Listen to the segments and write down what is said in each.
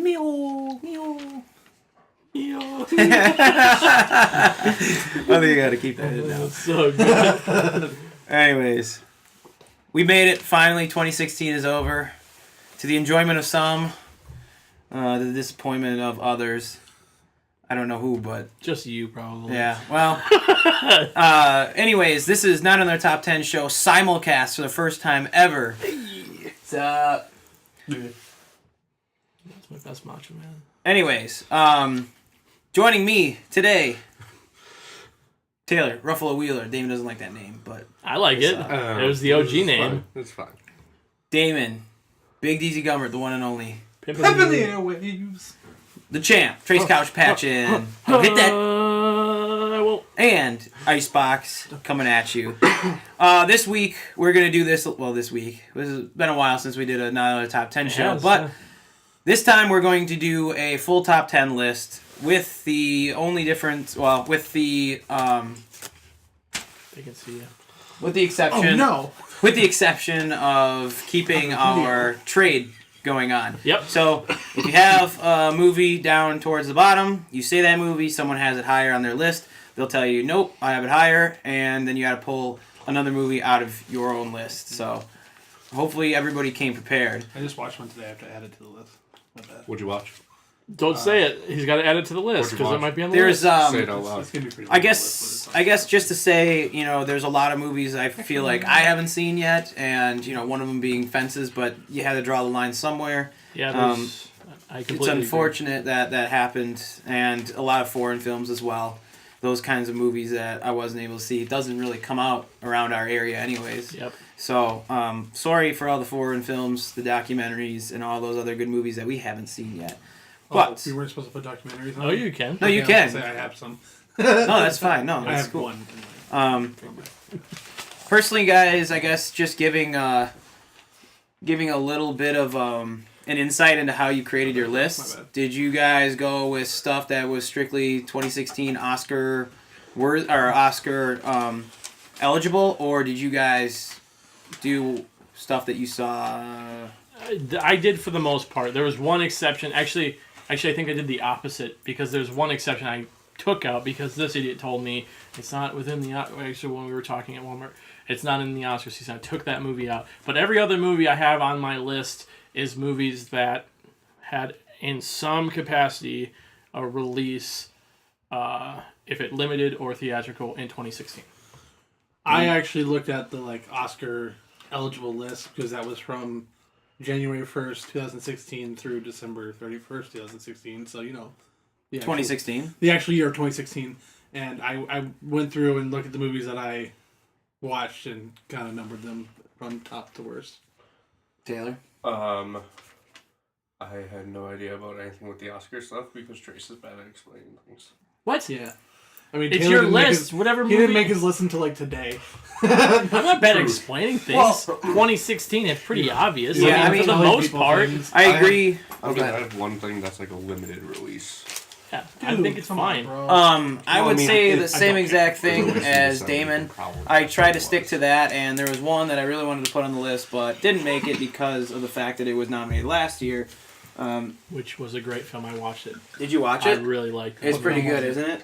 Meow, meow. Yo. I think you gotta keep that in now. That's so good. Anyways, we made it. Finally, 2016 is over. To the enjoyment of some, the disappointment of others. I don't know who, but... Just you, probably. Yeah, well... anyways, this is Not on Their Top 10 show, simulcast for the first time ever. What's up? That's my best Macho Man. Anyways, joining me today... Taylor, Ruffalo Wheeler. Damon doesn't like that name, but... I like it. It was the OG name. It's fine. Damon, Big DZ Gummert, the one and only. Pimpin' in the airwaves. The champ, Trace Couch Patchin. Oh, hit that. I won't. And Icebox coming at you. This week, we're going to do this. Well, this week. This has been a while since we did another Top 10 show. Yes, but this time, we're going to do a full Top 10 list with the only difference. Well, with the. They can see you. With the exception. Oh, no. With the exception of keeping our trade going on. Yep. So, if you have a movie down towards the bottom, you say that movie, someone has it higher on their list, they'll tell you, nope, I have it higher, and then you gotta pull another movie out of your own list. So, hopefully everybody came prepared. I just watched one today. I have to add it to the list. My bad. What'd you watch? Don't say it. He's got to add it to the list What'd you because it watch? might be on the There's, list. Say it out loud. It's gonna be pretty I long guess list, but it's just to say, there's a lot of movies I feel like I haven't seen yet, and, one of them being Fences, but you had to draw the line somewhere. Yeah, there's... I It's completely unfortunate that happened, and a lot of foreign films as well. Those kinds of movies that I wasn't able to see. It doesn't really come out around our area anyways. Agree. Yep. So, sorry for all the foreign films, the documentaries, and all those other good movies that we haven't seen yet. But, we weren't supposed to put documentaries on. Oh, you can. no, you Okay, I can. was gonna say I have some. No, that's fine. No, I that's have cool. one. Personally, guys, I guess just giving a little bit of an insight into how you created your My list. bad. Did you guys go with stuff that was strictly 2016 Oscar eligible, or did you guys do stuff that you saw? I did for the most part. There was one exception. Actually, I think I did the opposite because there's one exception I took out because this idiot told me it's not within the... Actually, when we were talking at Walmart, it's not in the Oscar season. I took that movie out. But every other movie I have on my list is movies that had, in some capacity, a release, if it limited or theatrical, in 2016. I actually looked at the Oscar eligible list because that was from January 1st, 2016 through December 31st, 2016. So, the actual, 2016? the actual year of 2016. And I went through and looked at the movies that I watched and kind of numbered them from top to worst. Taylor? I had no idea about anything with the Oscar stuff because Trace is bad at explaining things. What? Yeah. I mean, It's Taylor your didn't make list. Whatever He movie... didn't make his list until today. I'm not bad at True. explaining things. Well- 2016 is pretty obvious. Yeah, I mean, for the telling most people part, things. I agree. I go ahead. have one thing that's like a limited release. yeah, I Dude, think it's come on, fine. bro. I would say the I same don't- exact for the thing rest of as December, Damon. probably I tried to was. stick to that, and there was one that I really wanted to put on the list, but didn't make it because of the fact that it was nominated last year. Which was a great film. I watched it. Did you watch I it? really liked it. It's pretty good, isn't it?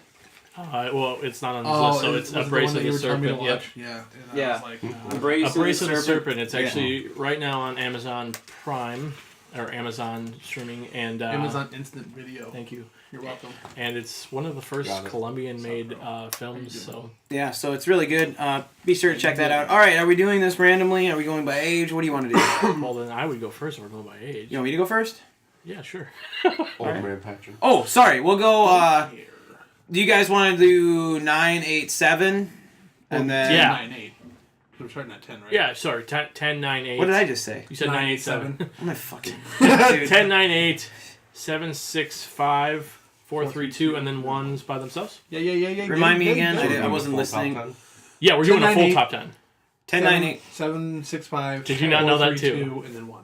Well, it's not on this list, so it's was it Embrace the of one the that you were telling me to Serpent. Yep. watch? Yeah. And Yeah. I was like, Embrace Embrace of the Serpent. It's Yeah. actually right now on Amazon Prime or Amazon streaming, and Amazon Instant Video. Thank you. You're welcome. And it's one of the first Got it. Colombian-made films. So Yeah, so it's really good. Be sure to check that out. All right, are we doing this randomly? Are we going by age? What do you want to do? well, then I would go first. We're going by age. You want me to go first? Yeah, sure. Old Man Patchen. Oh, sorry. We'll go. Do you guys want to do 9, 8, 7? And then. Yeah. 9-8. We're starting at 10, right? Yeah, sorry. 10, 9, 8. What did I just say? You said 9, 8, 7. I'm gonna fucking. Dude. 10, 9, 8, 7, 6, 5, 4, 3, 2, and then ones by themselves. Yeah. Remind me yeah, again. yeah. I Doing wasn't the full listening. top 10? Yeah, we're doing 10, a full 9, 8. top 10. 10, 9, 8. 7, 6, 5. Did you not know that 3, too? 2, and then 1.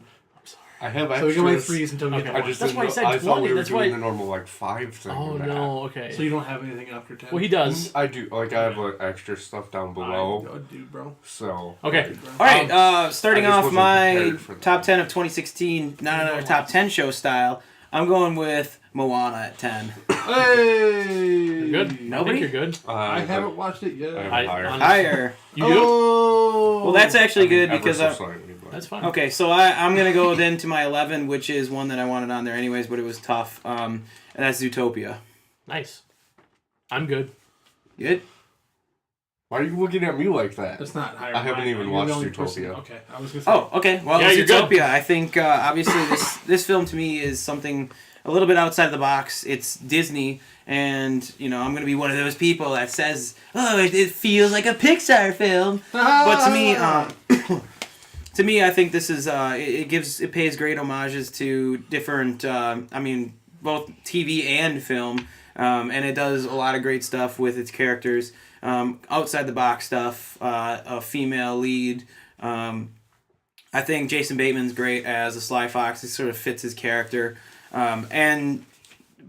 I have So we go by extras. threes until we get Okay. to I 1. just That's didn't why I know- said I thought 20, we were that's doing why- the normal 5 thing. Oh, and that. no. Okay. So you don't have anything after 10? Well, he does. I do. I have extra stuff down below. I do, bro. So. Okay. All right, starting I just off wasn't my prepared for that. top 10 of 2016, not another top 10 show style. I'm going with Moana at 10. Hey, You're good. Nobody? I think you're good. I haven't watched it yet. I have I- higher. honestly- Higher. You do? Oh, Well, that's actually I mean, good ever because so slightly, but- That's fine. okay, so I'm gonna go then to my 11, which is one that I wanted on there anyways, but it was tough. And that's Zootopia. Nice. I'm good. Good. Why are you looking at me like that? That's not higher. I haven't than mine. even You're watched the only person- Zootopia. Okay, I was gonna say. Oh, okay. Well, Yeah, you're good. Zootopia. I think obviously this film to me is something a little bit outside the box. It's Disney, and I'm gonna be one of those people that says, "Oh, it feels like a Pixar film," but to me, to me, I think this is it pays great homages to different. Both TV and film, and it does a lot of great stuff with its characters. Outside the box stuff, a female lead. I think Jason Bateman's great as a Sly Fox. It sort of fits his character, and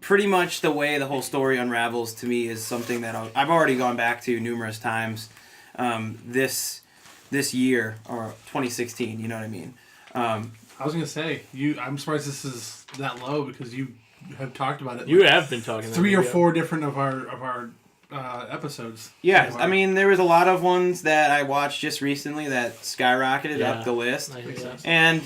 pretty much the way the whole story unravels to me is something that I've already gone back to numerous times. This year or 2016, you know what I mean? I was gonna say I'm surprised this is that low because you have talked about it. You have been talking. 3 or about it. 4 different of our episodes. Yeah, So I mean there was a lot of ones that I watched just recently that skyrocketed Yeah. up the list. I hear that. And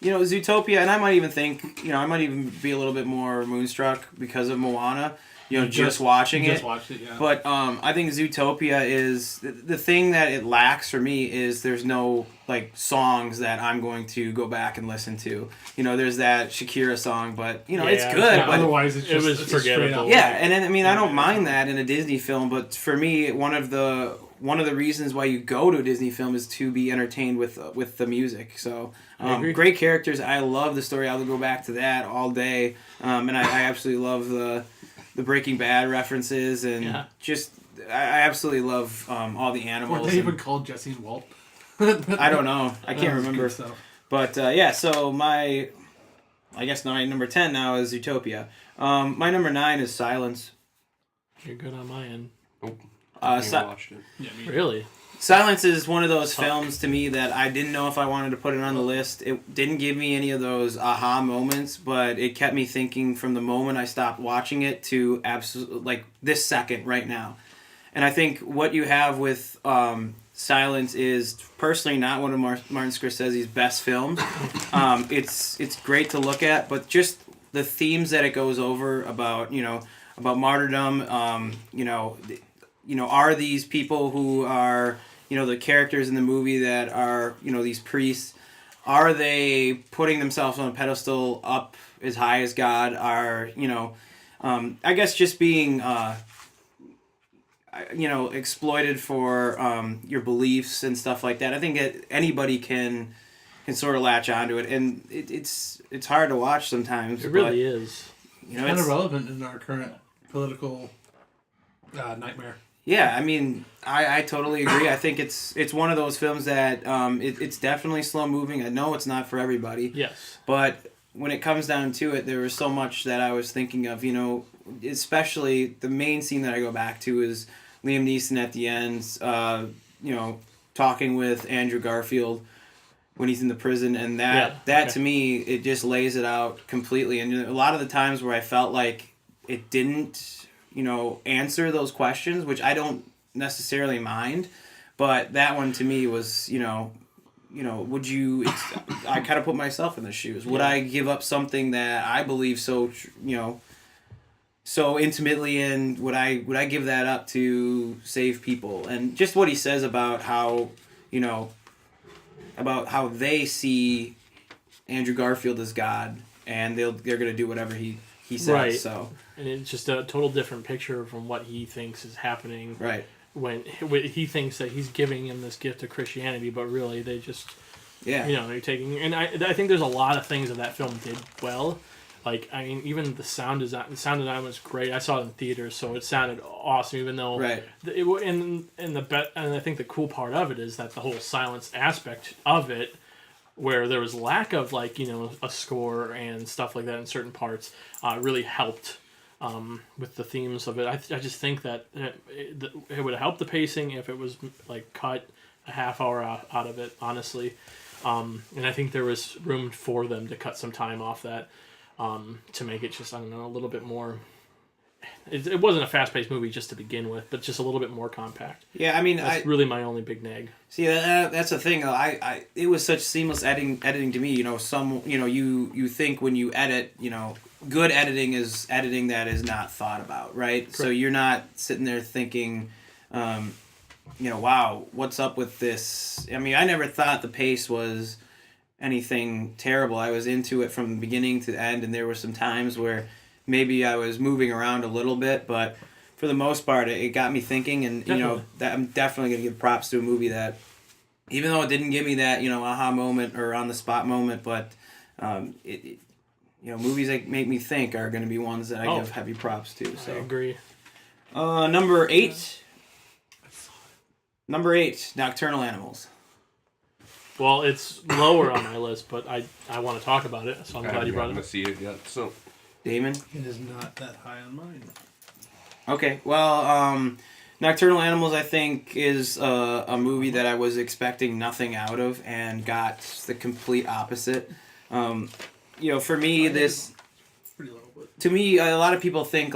Zootopia, and I might even think, I might even be a little bit more moonstruck because of Moana. Just watching Just it. watched it, yeah. But I think Zootopia is the thing that it lacks for me is there's no songs that I'm going to go back and listen to. There's that Shakira song, but it's Yeah, good. yeah, But otherwise, it's it just was it's a straight forgettable. out- yeah, and then, I don't mind that in a Disney film, but for me, one of the reasons why you go to a Disney film is to be entertained with the music. So, I agree. great characters. I love the story. I'll go back to that all day. And I absolutely love the Breaking Bad references and Yeah. just I absolutely love all the Were animals. they even and- called Jesse and Walt? I don't know. I can't remember. So. But yeah, so I guess my number 10 now is Zootopia. My number 9 is Silence. You're good on my end. Nope. Uh, I Si- watched it. Yeah, me. Really? Silence is one of those films to me that I didn't know if I wanted to put it on the list. It didn't give me any of those aha moments, but it kept me thinking from the moment I stopped watching it to absolutely this second right now. And I think what you have with Silence is personally not one of Martin Scorsese's best films. It's great to look at, but just the themes that it goes over about martyrdom. Are these people who are the characters in the movie that are these priests? Are they putting themselves on a pedestal up as high as God? Are I guess just being exploited for your beliefs and stuff like that. I think that anybody can sort of latch onto it, and it's hard to watch sometimes. It really is. But, Kind it's, of relevant in our current political nightmare. yeah. I mean, I totally agree. I think it's one of those films that it's definitely slow moving. I know it's not for everybody, Yes. but when it comes down to it, there was so much that I was thinking of. Especially the main scene that I go back to is Liam Neeson at the end. Talking with Andrew Garfield when he's in the prison, and that to me, it just lays it out completely. And a lot of the times where I felt like it didn't answer those questions, which I don't necessarily mind, but that one to me was would you I kind of put myself in the shoes. Would I give up something that I believe so so intimately in? Would I give that up to save people? And just what he says about how about how they see Andrew Garfield as God, and they're going to do whatever he says. Right. So And it's just a total different picture from what he thinks is happening right. when he thinks that he's giving him this gift of Christianity, but really they just, Yeah. they're taking. And I think there's a lot of things that film did well. Like, I mean, even the sound design was great. I saw it in theaters, so it sounded awesome, even though Right. And I think the cool part of it is that the whole silence aspect of it, where there was lack of a score and stuff like that in certain parts, really helped with the themes of it. I just think that it would help the pacing if it was cut a half hour out of it, honestly. And I think there was room for them to cut some time off that. to make it just, I don't know, a little bit more. It wasn't a fast-paced movie just to begin with, but just a little bit more compact. Yeah, I mean, That's really my only big nag. see, that's the thing. It was such seamless editing to me. You think when you edit, good editing is editing that is not thought about, right? So you're not sitting there thinking, wow, what's up with this? I mean, I never thought the pace was anything terrible. I was into it from the beginning to the end, and there were some times where maybe I was moving around a little bit, but for the most part, it got me thinking, and that I'm definitely gonna give props to a movie that, even though it didn't give me that aha moment or on the spot moment, but movies that make me think are gonna be ones that I give heavy props to. So I agree. Number 8, Nocturnal Animals. Well, it's lower on my list, but I want to talk about it, so I'm I glad you haven't brought gotten it to up. see it yet, so Damon? It is not that high on mine. Okay, well, Nocturnal Animals, I think, is a movie that I was expecting nothing out of and got the complete opposite. For me, this... Pretty low, but... To me, a lot of people think,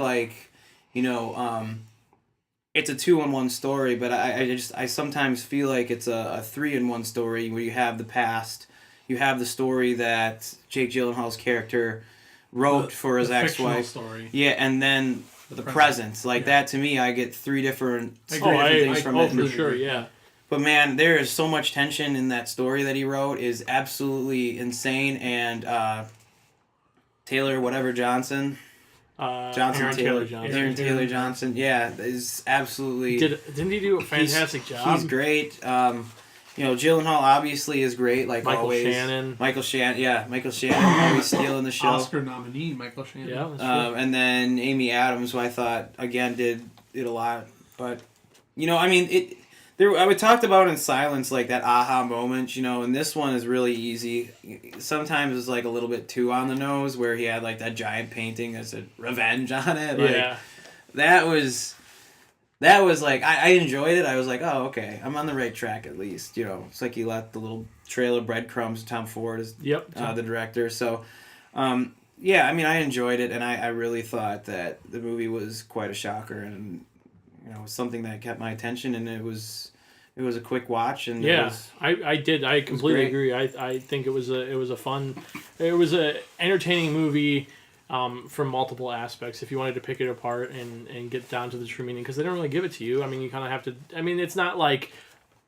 it's a 2-in-1 story, but I sometimes feel like it's a 3-in-1 story where you have the past, you have the story that Jake Gyllenhaal's character wrote for his ex-wife. Story. Yeah, and then the present. That to me, I get three different things from it. For sure, yeah. But man, there is so much tension in that story that he wrote is absolutely insane. And Aaron Taylor Johnson, yeah, is absolutely. Didn't he do a fantastic job? He's great. Gyllenhaal obviously is great, like Michael always. Shannon. Michael Shannon always stealing the show. Oscar nominee Michael Shannon. Yeah, that's true. And then Amy Adams, who I thought again did a lot, but I would talked about in silence like that aha moment, and this one is really easy. Sometimes it's like a little bit too on the nose, where he had like that giant painting that said "Revenge" on it. Yeah, that was like I enjoyed it. I was like, oh, okay, I'm on the right track at least. It's like he left the little trail of breadcrumbs. Tom Ford is the director, so I enjoyed it, and I really thought that the movie was quite a shocker, and something that kept my attention, and it was a quick watch, and I completely agree. I think it was a entertaining movie. From multiple aspects, if you wanted to pick it apart and get down to the true meaning, because they don't really give it to you. I mean, you kind of have to. I mean, it's not like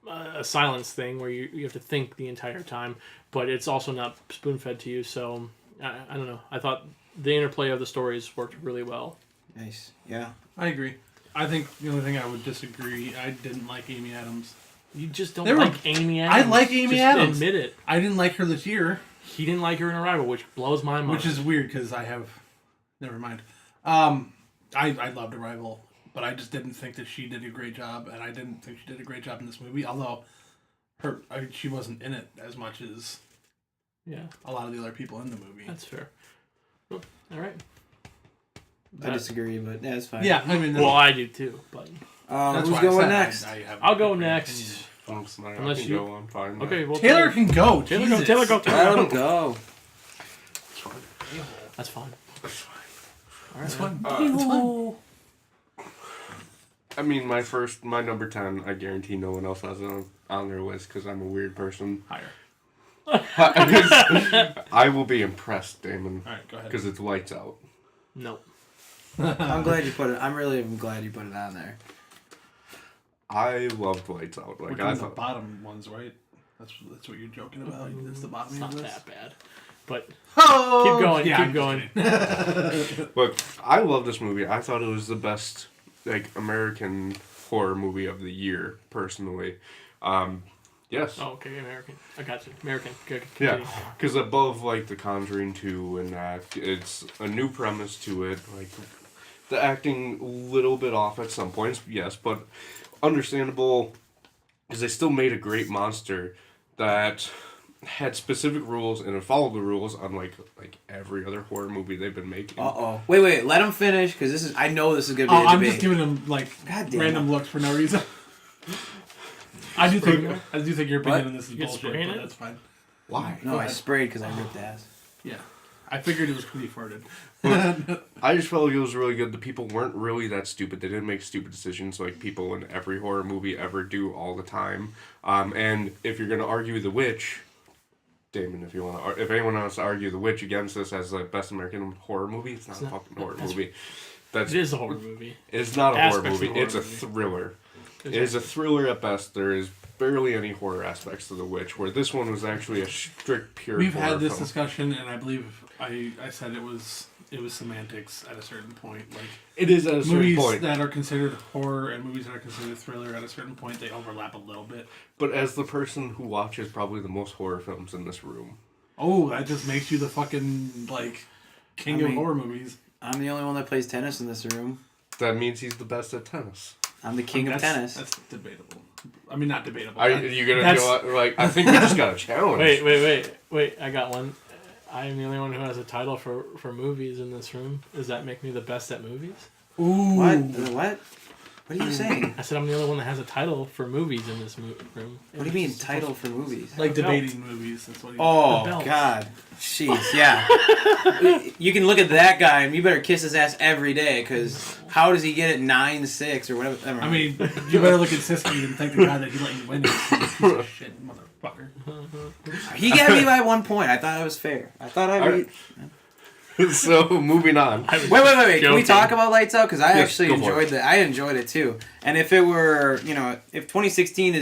a silence thing where you have to think the entire time, but it's also not spoon-fed to you. So I don't know. I thought the interplay of the stories worked really well. Nice. Yeah, I agree. I think the only thing I would disagree, I didn't like Amy Adams. You just don't like Amy Adams. I like Amy Adams. Admit it. I didn't like her this year. He didn't like her in Arrival, which blows my mind. Which is weird because I have... Never mind. I loved Arrival, but I just didn't think that she did a great job, and I didn't think she did a great job in this movie, although she wasn't in it as much as a lot of the other people in the movie. That's fair. Well, all right. I disagree, but that's fine. Yeah, I mean... I do too, but... who's going next? I'll go next. Unless you go, I'm fine. Okay, well... Taylor can go. Taylor Jesus. go. Let him go. That's fine. That's fine. I mean, my number 10, I guarantee no one else has it on their list because I'm a weird person. Higher. I will be impressed, Damon. All right, go ahead. Because it's Lights Out. No. I'm glad you put it. I'm really glad you put it on there. I loved Lights Out. Which one's the bottom ones, right? That's what you're joking about. It's the bottom. It's not of this? that bad, but keep going. Yeah, keep going. Look, I love this movie. I thought it was the best American horror movie of the year, personally. Yes. Oh, okay, American. I got you. American. Good. Yeah, because above The Conjuring 2 and that, it's a new premise to it. The acting a little bit off at some points, yes, but understandable because they still made a great monster that had specific rules and it followed the rules unlike every other horror movie they've been making. Wait, let him finish because I know this is gonna be a debate. I'm just giving him random looks for no reason. I do think your opinion on this is bullshit, but that's fine. Why? No, I sprayed because I ripped ass. Yeah. I figured it was because he farted. I just felt like it was really good. The people weren't really that stupid. They didn't make stupid decisions like people in every horror movie ever do all the time. And if you're gonna argue The Witch, Damon, if anyone wants to argue The Witch against this as the best American horror movie, it's not a fucking horror movie. It is a horror movie. It's not a horror Aspects of movie. horror It's a movie. thriller. It is a thriller at best. There is barely any horror aspects to The Witch, where this one was actually a strict, pure We've horror had this film. discussion, and I believe I said it was semantics at a certain point. Like It is at a certain movies point. that are considered horror and movies that are considered thriller at a certain point, they overlap a little bit. But as the person who watches probably the most horror films in this room, Oh, that just makes you the fucking like king I mean- of horror movies. I'm the only one that plays tennis in this room. that means he's the best at tennis. I'm the king of tennis. That's debatable. I mean, not debatable. Are That- you gonna that's- do like? I think we just got a challenge. Wait! I got one. I am the only one who has a title for movies in this room. Does that make me the best at movies? Ooh. What? What are you saying? I said I'm the only one that has a title for movies in this room. What do you mean title for movies? Like The belt. debating movies. That's what he Oh The belt. God, jeez, yeah. You can look at that guy, and you better kiss his ass every day, because how does he get it 9-6 or whatever? Never I mind. mean, you better look at Siski and thank the guy that he let you win. You piece of shit, motherfucker. He got me by 1 point. I thought it was fair. I thought I beat. So moving on. I was Wait. Can we joking. talk about Lights Out? Because I Yes, actually go for enjoyed that. I enjoyed it too. And if it were, if 2016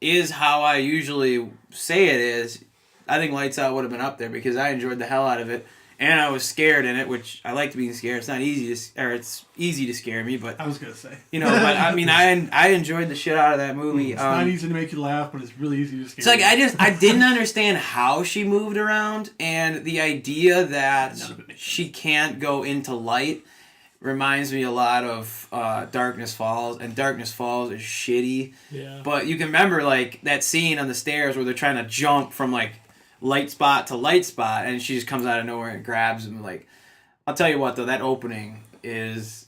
is how I usually say it is, I think Lights Out would have been up there because I enjoyed the hell out of it, and I was scared in it, which I like being scared. It's not easy it's easy to scare me, but I was gonna say. but I mean, I enjoyed the shit out of that movie. It's not easy to make you laugh, but it's really easy to scare. It's like you. I didn't understand how she moved around, and the idea that None of it makes she can't go into light reminds me a lot of Darkness Falls, and Darkness Falls is shitty. Yeah. But you can remember like that scene on the stairs where they're trying to jump from like light spot to light spot, and she just comes out of nowhere and grabs him. Like, I'll tell you what though, that opening is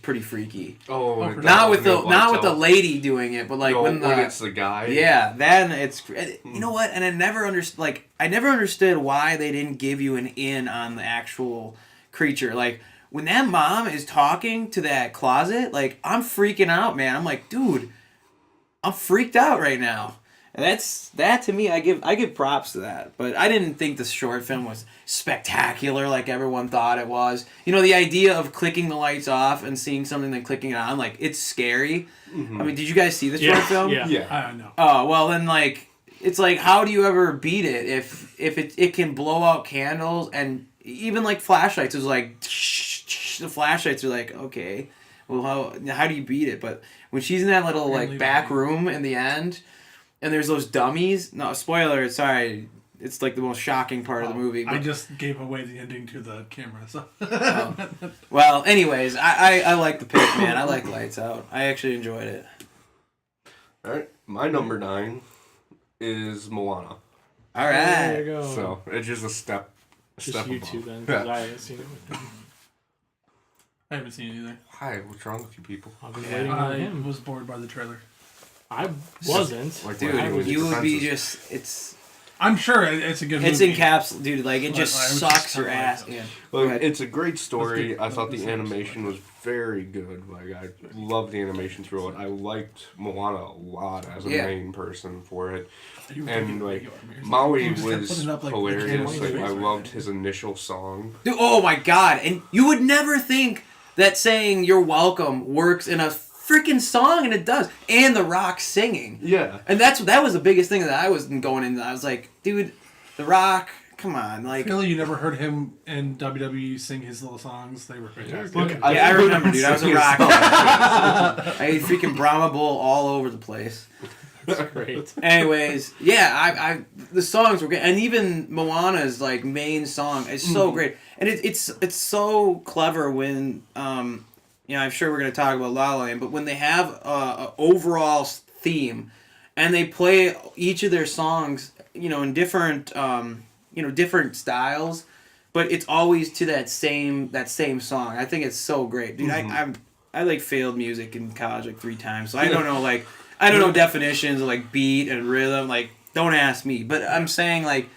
pretty freaky. Oh, Oh, it Not with does. the not with the lady doing it, but like No, when it's the guy. yeah, then it's you know what, and I never understood why they didn't give you an in on the actual creature. Like when that mom is talking to that closet, like I'm freaking out, man. I'm like, dude, I'm freaked out right now. And that to me, I give props to that. But I didn't think the short film was spectacular like everyone thought it was. The idea of clicking the lights off and seeing something then clicking it on, like it's scary. I mean, did you guys see the short film? Yeah. Yeah. I don't know. Oh well, then like it's like how do you ever beat it if it can blow out candles and even like flashlights is like the flashlights are like okay, well how do you beat it? But when she's in that little like back room in the end, and there's those dummies. No spoiler. Sorry, it's like the most shocking part of the movie. I But, just gave away the ending to the camera, so. well, anyways, I like the pick, man. I like Lights Out. I actually enjoyed it. All right. My number 9 is Moana. All There you right. go. So it's just a step Just you above. two then, because Yeah. I haven't seen it with him. I haven't seen it either. Hi, what's wrong with you people? I've been Yeah. waiting on I him. was bored by the trailer. I wasn't. Like, Dude, I was you would be defensive. just it's I'm sure it's a good it's movie. in caps, dude. Like it just I was sucks just your kinda like ass that. in. Like, Go ahead. it's a great story. Let's I thought get- the animation was very good. Like I loved the animation through it. I liked Moana a lot as a Yeah. main person for it. You were And taking like video of me or Maui something. You was just kept putting up, like, the hilarious. camera Like, face I right loved there. his initial song. Dude, oh my god! And you would never think that saying "you're welcome" works in a freaking song, and it does. And The Rock singing, Yeah. and that was the biggest thing that I was going into. I was like, dude, The Rock, come on, like. Really, you never heard him and WWE sing his little songs? They were fantastic. Look, Yeah, I remember, dude. I was a Rock. I ate freaking Brahma Bull all over the place. That's great. Anyways, yeah, I the songs were great, and even Moana's like main song is so great, and it's so clever when I'm sure we're gonna talk about La La Land, but when they have a overall theme, and they play each of their songs, in different different styles, but it's always to that same song. I think it's so great, dude. I like failed music in college like 3 times, so I don't know I don't know definitions of like beat and rhythm. Like, don't ask me. But I'm saying like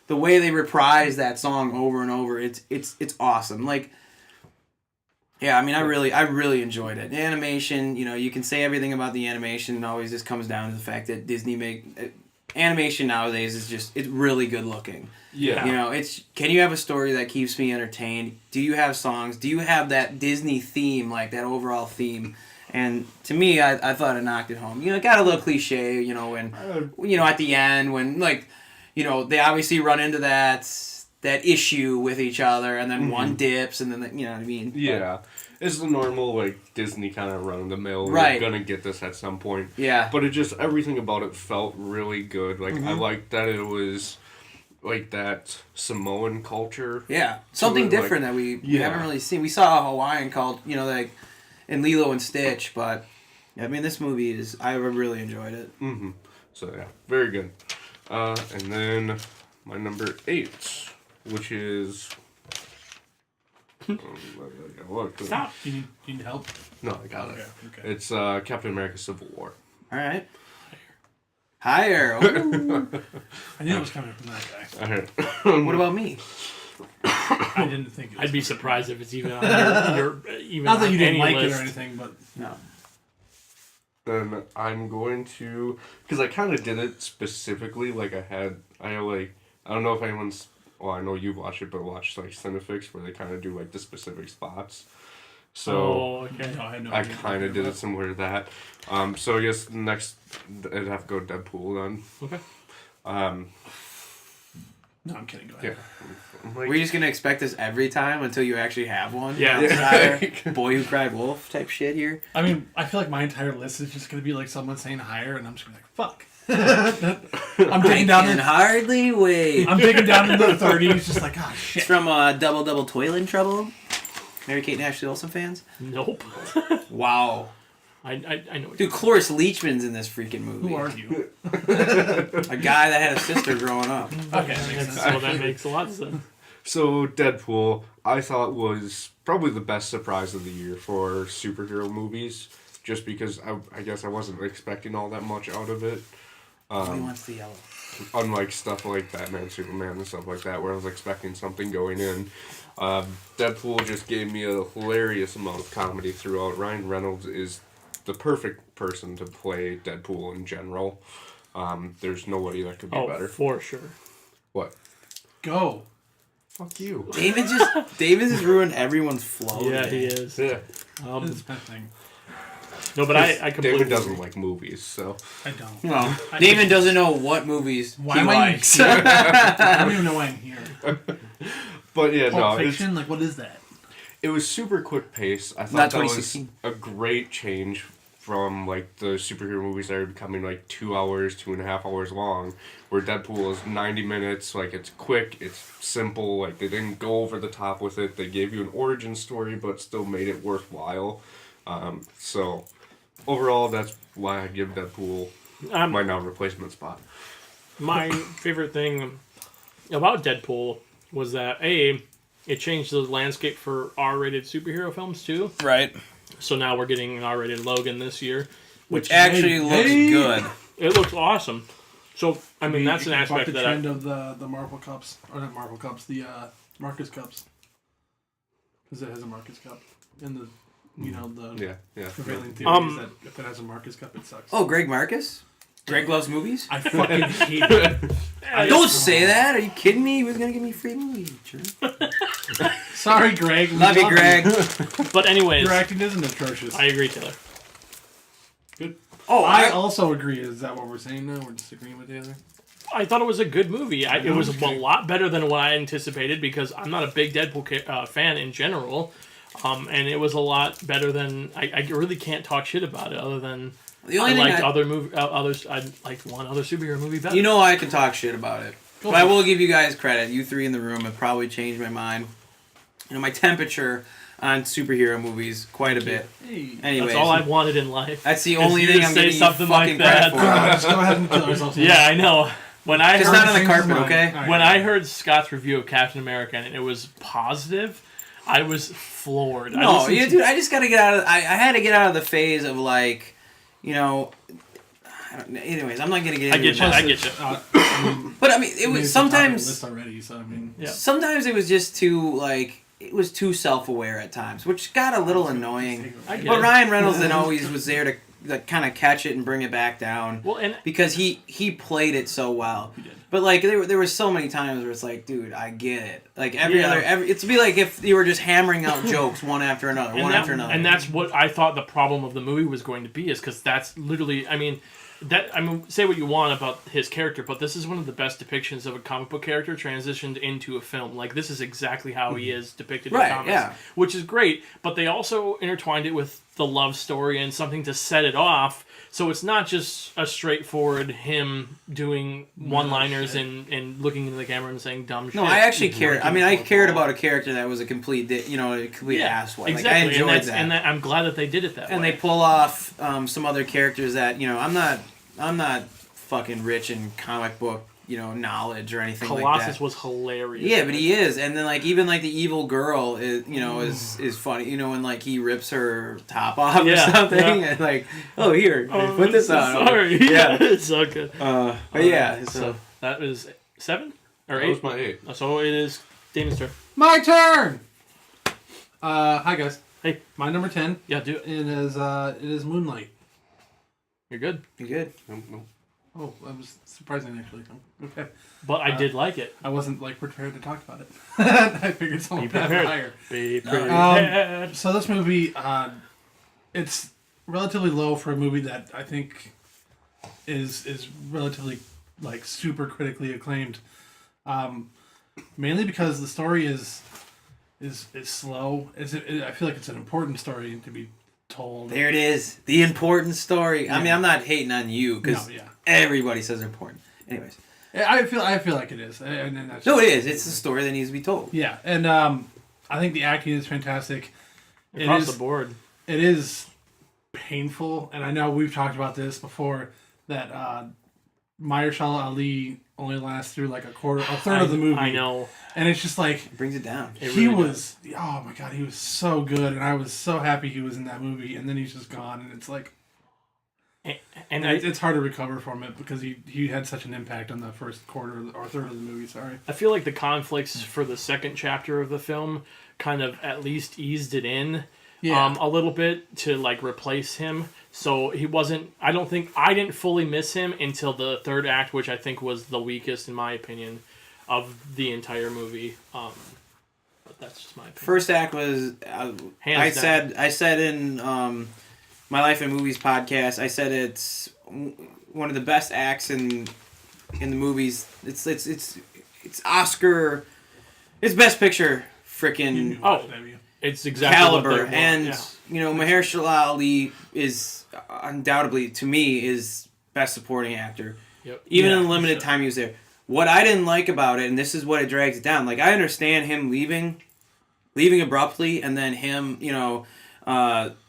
the way they reprise that song over and over, it's awesome. Like, yeah, I mean, I really enjoyed it. The animation, you know, you can say everything about the animation, and always just comes down to the fact that Disney animation nowadays it's really good looking. Yeah. You know, can you have a story that keeps me entertained? Do you have songs? Do you have that Disney theme, like that overall theme? And to me, I thought it knocked it home. You know, it got a little cliche, you know, when, you know, at the end when, like, you know, they obviously run into that issue with each other, and then one dips, and then, you know what I mean? Yeah. It's the normal, like, Disney kind of run-of-the-mill. Right. We're gonna get this at some point. Yeah. But everything about it felt really good. Like, I liked that it was, like, that Samoan culture. Yeah. Something like- different that we haven't really seen. We saw a Hawaiian culture, you know, like, in Lilo and Stitch, but, I mean, this movie I really enjoyed it. Mm-hmm. So, yeah, very good. And then my number 8, which is... Stop. You need help? No, I got it. Okay. It's Captain America Civil War. All right. Higher. Ooh. I knew it was coming from that guy. Alright. What about me? I didn't think it was. I'd be surprised if it's even on your even Not that on you didn't any like list. it or anything, but No. Then I'm going to... Because I kind of did it specifically. Like, I don't know if anyone's... Well, I know you've watched it, but watched, like, Cinefix, where they kind of do, like, the specific spots. So... Oh, okay. no, I had no I idea. kind of did it similar to that. So I guess next, I'd have to go Deadpool then. Okay. No, I'm kidding. Go ahead. Yeah. I'm like, We're just gonna expect this every time until you actually have one. Yeah. Higher, Boy Who Cried Wolf type shit here. I mean, I feel like my entire list is just gonna be like someone saying higher, and I'm just gonna be like, fuck. I'm digging down Can in. hardly wait. I'm digging down into the 30s, just like, oh It's shit. from Double Toiling Trouble. Mary-Kate and Ashley Olsen fans? Nope. Wow. I know. Dude, Cloris Leachman's in this freaking movie. Who are you? A guy that had a sister growing up. Okay, that makes sense. So that makes a lot of sense. So Deadpool, I thought was probably the best surprise of the year for superhero movies, just because I guess I wasn't expecting all that much out of it. He wants the yellow. Unlike stuff like Batman, Superman, and stuff like that, where I was expecting something going in. Deadpool just gave me a hilarious amount of comedy throughout. Ryan Reynolds is the perfect person to play Deadpool in general. There's nobody that could be better. For sure. What? Go. Fuck you. David just ruined everyone's flow. Yeah, today. he is. Yeah. It's my thing. No, but I completely David doesn't like movies, so. I don't. Well, David doesn't know what movies Why he am I likes. here? I don't even know why I'm here. But yeah, Pulp no, Fiction? Like, what is that? it was super quick pace. I thought Not that was 2016. a great change from like the superhero movies that are becoming like 2 hours, 2.5 hours long, where Deadpool is 90 minutes. Like, it's quick, it's simple. Like, they didn't go over the top with it. They gave you an origin story, but still made it worthwhile. So overall, that's why I give Deadpool my non-replacement spot. My favorite thing about Deadpool was that it changed the landscape for R-rated superhero films too. Right. So now we're getting an R-rated Logan this year. Which actually looks good. It looks awesome. So I mean, that's an You aspect the that trend of the Marvel Cups, or not Marvel Cups, the Marcus Cups, because it has a Marcus Cup in the, the Yeah. prevailing theory is that if it has a Marcus Cup, it sucks. Oh, Greg Marcus? Greg loves movies? I fucking hate it. Don't say that. Are you kidding me? He was going to give me free movies. Sorry, Greg. We Love you, Greg. But anyways, Your acting isn't atrocious. I agree, Taylor. Good. Oh, I also agree. Is that what we're saying now? We're disagreeing with the other? I thought it was a good movie. It was a lot better than what I anticipated because I'm not a big Deadpool fan in general. And it was a lot better than I really can't talk shit about it other than the only I thing liked others. I liked one other superhero movie better. You know I can talk shit about it. But I will give you guys credit. You three in the room have probably changed my mind. You know, my temperature on superhero movies quite a bit. Hey. Anyways, that's all I wanted in life. that's the Is only you thing to I'm say giving you something fucking like credit that. for. Just go ahead and kill ourselves. Yeah, I know. When I Just heard, not on the Change carpet, his mind. okay? All right. when I heard Scott's review of Captain America and it was positive, I was floored. No, yeah, dude, I just gotta get out of. I had to get out of the phase of like, you know. Anyways, I'm not gonna get I into get you. it. I get you. But I mean, it Maybe was it's on top of the sometimes. list already. So I mean, Yeah. Sometimes it was just too like it was too self-aware at times, which got a little annoying. I get But it. Ryan Reynolds then always was there to like, kind of catch it and bring it back down Well, and because he played it so well. He did. But like there were so many times where it's like, dude, I get it. Like every Yeah. other it'd be like if you were just hammering out jokes one after another, after another. And that's what I thought the problem of the movie was going to be, is because that's literally, say what you want about his character, but this is one of the best depictions of a comic book character transitioned into a film. Like, this is exactly how he is depicted Right, in comics, yeah. which is great. But they also intertwined it with the love story and something to set it off. So it's not just a straightforward him doing one-liners and looking into the camera and saying dumb shit. no, I actually cared. I mean, I cared about a character that was a complete, a complete asswipe. Like, exactly. I enjoyed that. And I'm glad that they did it that way. And they pull off some other characters that I'm not fucking rich in comic book knowledge or anything like that. Colossus was hilarious. Yeah, but he is, and then like even like the evil girl is funny. When like he rips her top off or Yeah, something, yeah. and like here put this on. Sorry. Yeah. It's so good. But yeah, So that was 7 or That 8. was my 8. So it is Damon's turn. my turn. Hi guys. Hey. My number 10. Yeah, do it. It is Moonlight. You're good. you good? No. Oh, that was surprising actually. Okay. But I did like it. I wasn't like prepared to talk about it. I figured someone Be would have it prepared. higher. Be prepared. So this movie, it's relatively low for a movie that I think is relatively like super critically acclaimed. Mainly because the story is slow. I feel like it's an important story to be told. There it is, the important story. I mean, I'm not hating on you because No, yeah. everybody says they're important. Anyways, I feel like it is, and that's no, it is. It's a story that needs to be told. yeah, and I think the acting is fantastic. Across the board. It is painful, and I know we've talked about this before, that Mahershala Ali only lasts through like a third of the movie. I know. And it's just like, It brings it down. It he really was, oh my god, he was so good, and I was so happy he was in that movie, and then he's just gone, and it's like, And it's hard to recover from it because he had such an impact on the first quarter or third of the movie, sorry. I feel like the conflicts for the second chapter of the film kind of at least eased it in a little bit to like replace him. So he wasn't. I didn't fully miss him until the third act, which I think was the weakest in my opinion of the entire movie. But that's just my opinion. First act was Hands down. I said in my Life in Movies podcast, I said it's one of the best acts in the movies. It's Oscar, it's Best Picture freaking It's exactly caliber, what they want. and yeah. Mahershala Ali is undoubtedly, to me, is Best Supporting Actor. Yep. Even Yeah, in the limited for sure. time he was there. What I didn't like about it, and this is what it drags it down, like I understand him leaving abruptly, and then him,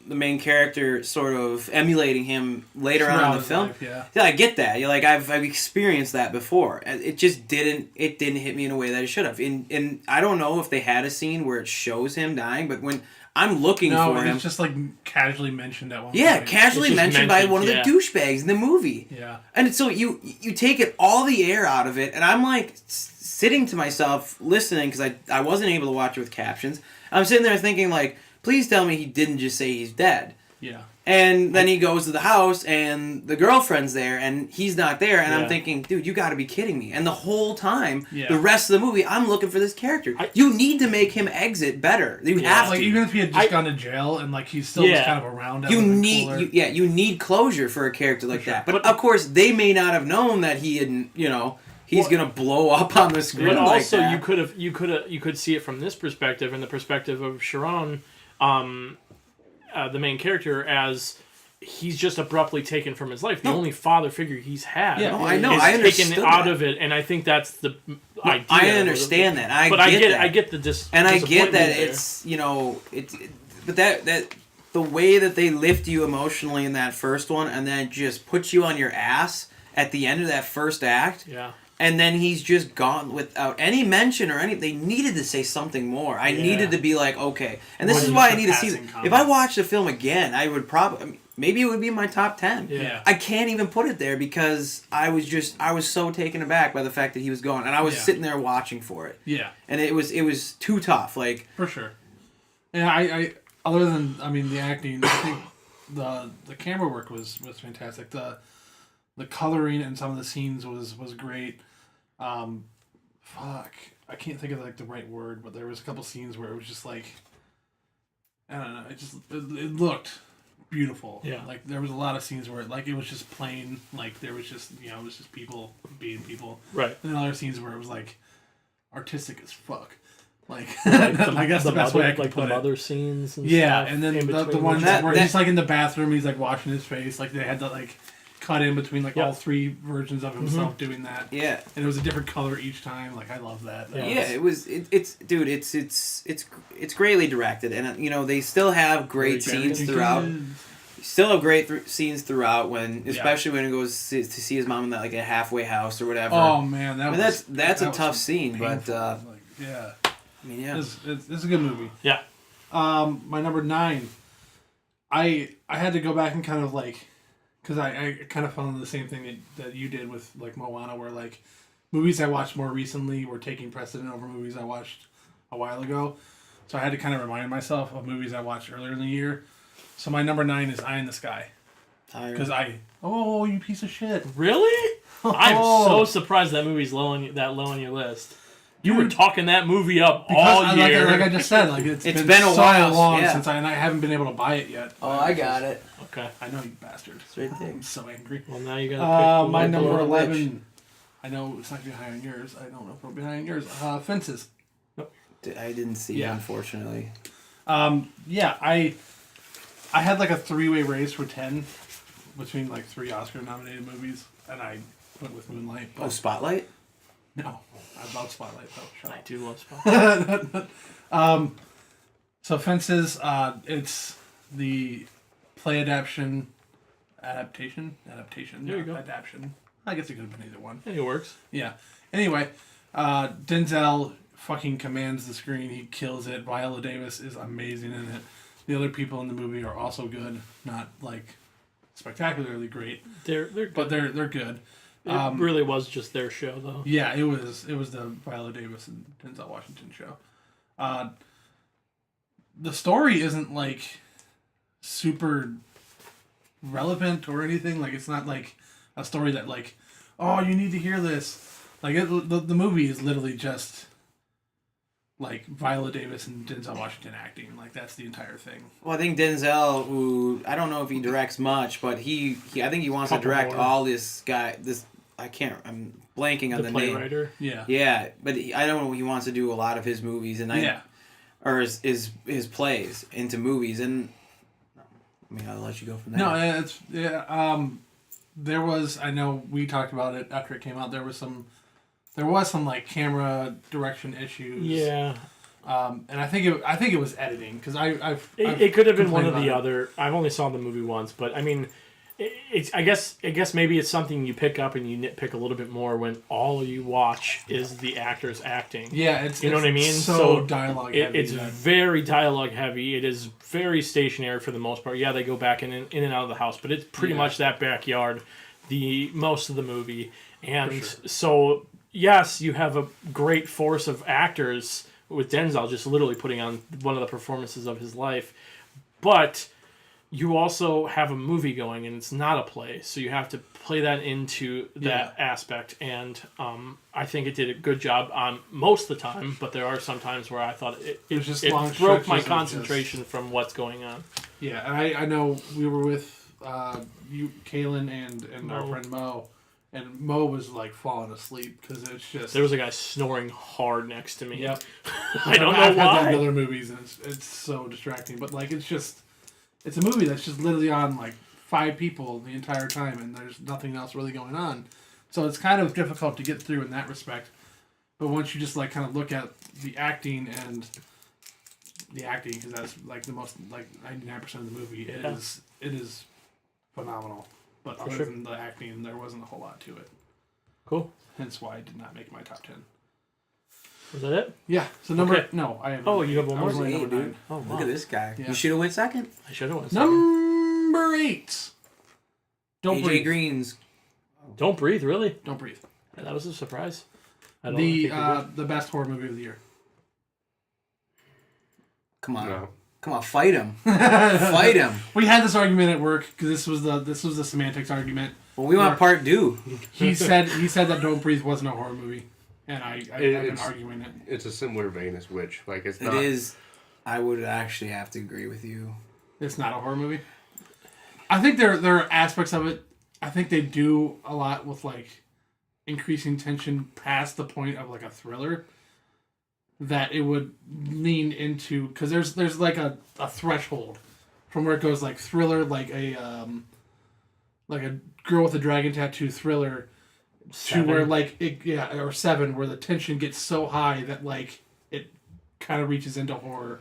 the main character sort of emulating him later on in the film. Life, yeah. Yeah, I get that. You're like I've experienced that before. And it just didn't hit me in a way that it should have. And I don't know if they had a scene where it shows him dying, but when I'm looking No, for him, it's just like casually mentioned at one yeah, point. casually It's just mentioned by mentioned, one of the yeah. douchebags in the movie. Yeah. And so you take it all the air out of it, and I'm like sitting to myself listening because I wasn't able to watch it with captions. I'm sitting there thinking like, please tell me he didn't just say he's dead. Yeah. And then he goes to the house, and the girlfriend's there, and he's not there. And Yeah. I'm thinking, dude, you got to be kidding me. And the whole time, Yeah. the rest of the movie, I'm looking for this character. You need to make him exit better. You Yeah, have Like to. even if he had just gone to jail and like he's still just Yeah. kind of around, that You would've been need, cooler. you need closure for a character like sure. that. But of course, they may not have known that he had, he's gonna blow up on the screen But like also, that. you could see it from this perspective, and the perspective of Sharon, the main character, as he's just abruptly taken from his life. The only father figure he's had, Yeah. No, I know, is I taken understood out that. of it, and I think that's the idea. I understand that. I but get I get that. I get the dis. And I get that disappointment it's but that the way that they lift you emotionally in that first one, and then just put you on your ass at the end of that first act. there. Yeah. And then he's just gone without any mention or any. They needed to say something more. I Yeah. needed to be like, okay. And this More is than why just I a need to see. passing comment. If I watched the film again, I would probably. maybe it would be my top 10. Yeah. I can't even put it there because I was so taken aback by the fact that he was gone, and I was Yeah. sitting there watching for it, Yeah, and it was too tough. Like, for sure. Yeah, I other than the acting, I think the camera work was fantastic. The coloring in some of the scenes was great. Fuck, I can't think of like the right word, but there was a couple scenes where it was just like, I don't know, it looked beautiful. Yeah. Like there was a lot of scenes where it was just plain, like there was just it was just people being people. Right. And then other scenes where it was like artistic as fuck. Like, Like I guess the best way I could like put the it. mother scenes and Yeah, stuff and then in the between one which- where that- he's like in the bathroom, he's like washing his face. Like they had to like cut in between like Yep. all three versions of himself doing that, yeah, and it was a different color each time. Like I love that. That yeah, was- it's dude, it's greatly directed, and they still have great Very scenes throughout. Still have great scenes throughout especially when he goes to see his mom in that like a halfway house or whatever. Oh man, that I mean, was that's a was tough scene, painful. but Like, yeah, I mean, yeah. it's a good movie. Yeah. My number 9, I had to go back and kind of like, because I kind of found the same thing that you did with like Moana, where like movies I watched more recently were taking precedent over movies I watched a while ago. So I had to kind of remind myself of movies I watched earlier in the year. So my number 9 is Eye in the Sky. Because you piece of shit. Really? I'm Oh. so surprised that movie's low on your list. You were talking that movie up Because all year. like I just said, like it's It's been been a so while, long yeah. since and I haven't been able to buy it yet. Oh, I got it. Okay. I know, you bastard. It's right there. I'm so angry. Well, now you gotta pick My the number one below. 11. I know it's not gonna be high on yours. I don't know if it'll be high on yours. Fences. I didn't see it, Yeah. unfortunately. Yeah, I had like a 3-way race for 10 between like 3 Oscar nominated movies, and I went with Moonlight. Oh, But Spotlight? no, I love Spotlight though. Shut I up. do love Spotlight. So Fences, it's the play adaptation. There you go. Adaptation. I guess it could have been either one. It works. Yeah. Anyway, Denzel fucking commands the screen. He kills it. Viola Davis is amazing in it. The other people in the movie are also good. Not like spectacularly great, They're but they're good. it really was just their show though. Yeah, it was the Viola Davis and Denzel Washington show. The story isn't like super relevant or anything. Like it's not like a story that like, oh, you need to hear this. Like the movie is literally just like Viola Davis and Denzel Washington acting. Like that's the entire thing. Well, I think Denzel, who I don't know if he directs much, but he I think he wants to Couple direct more. all I'm blanking on The the name. playwriter. Yeah. Yeah, but I don't know. He wants to do a lot of his movies or his plays into movies, and I mean, I'll let you go from there. No, it's there was, I know we talked about it after it came out. There was some like camera direction issues. Yeah. And I think it was editing because It could have been one complained or the about other. I've only saw the movie once, but I mean, it's I guess maybe it's something you pick up and you nitpick a little bit more when all you watch is the actors acting. Yeah, it's You know what I mean? So dialogue heavy. It's very dialogue heavy. It is very stationary for the most part. Yeah, they go back in and out of the house, but it's pretty Yeah. much that backyard the most of the movie. And For sure. so yes, you have a great force of actors with Denzel just literally putting on one of the performances of his life, but you also have a movie going and it's not a play, so you have to play that into that aspect, and I think it did a good job on most of the time, but there are some times where I thought it was just long broke my stretches of concentration from what's going on. Yeah, and I know we were with you, Kaylin, and our Mo. friend Mo, and Mo was like falling asleep because it's just There was a guy snoring hard next to me. Yep. I don't know I've had that why. in other movies, and it's so distracting. But like, it's a movie that's just literally on like 5 people the entire time, and there's nothing else really going on. So it's kind of difficult to get through in that respect. But once you just like kind of look at the acting, because that's like the most like 99% of the movie, it is phenomenal. But other sure. than the acting, there wasn't a whole lot to it. Cool. Hence why I did not make my top 10. Was that it? Yeah. So number Okay. no, I have. Oh, you have one I more? was only Hey, number dude. 9. Oh, wow. Look at this guy. Yeah. You should have went second. I should have went. Number Number 8. Don't AJ breathe. Green's. Don't Breathe, really? Don't breathe. Yeah, that was a surprise. I don't The think we did. the best horror movie of the year. Come on, No. come on, fight him, fight him. We had this argument at work because this was the semantics argument. Well, we want part 2. He said that Don't Breathe wasn't a horror movie, and I've been It's- arguing it. It's a similar vein as Witch. Like it's It not. is. I would actually have to agree with you. It's not a horror movie. I think there are aspects of it. I think they do a lot with like increasing tension past the point of like a thriller. That it would lean into because there's like a threshold from where it goes like thriller like a girl with a dragon tattoo thriller to where like or 7 where the tension gets so high that like it kind of reaches into horror,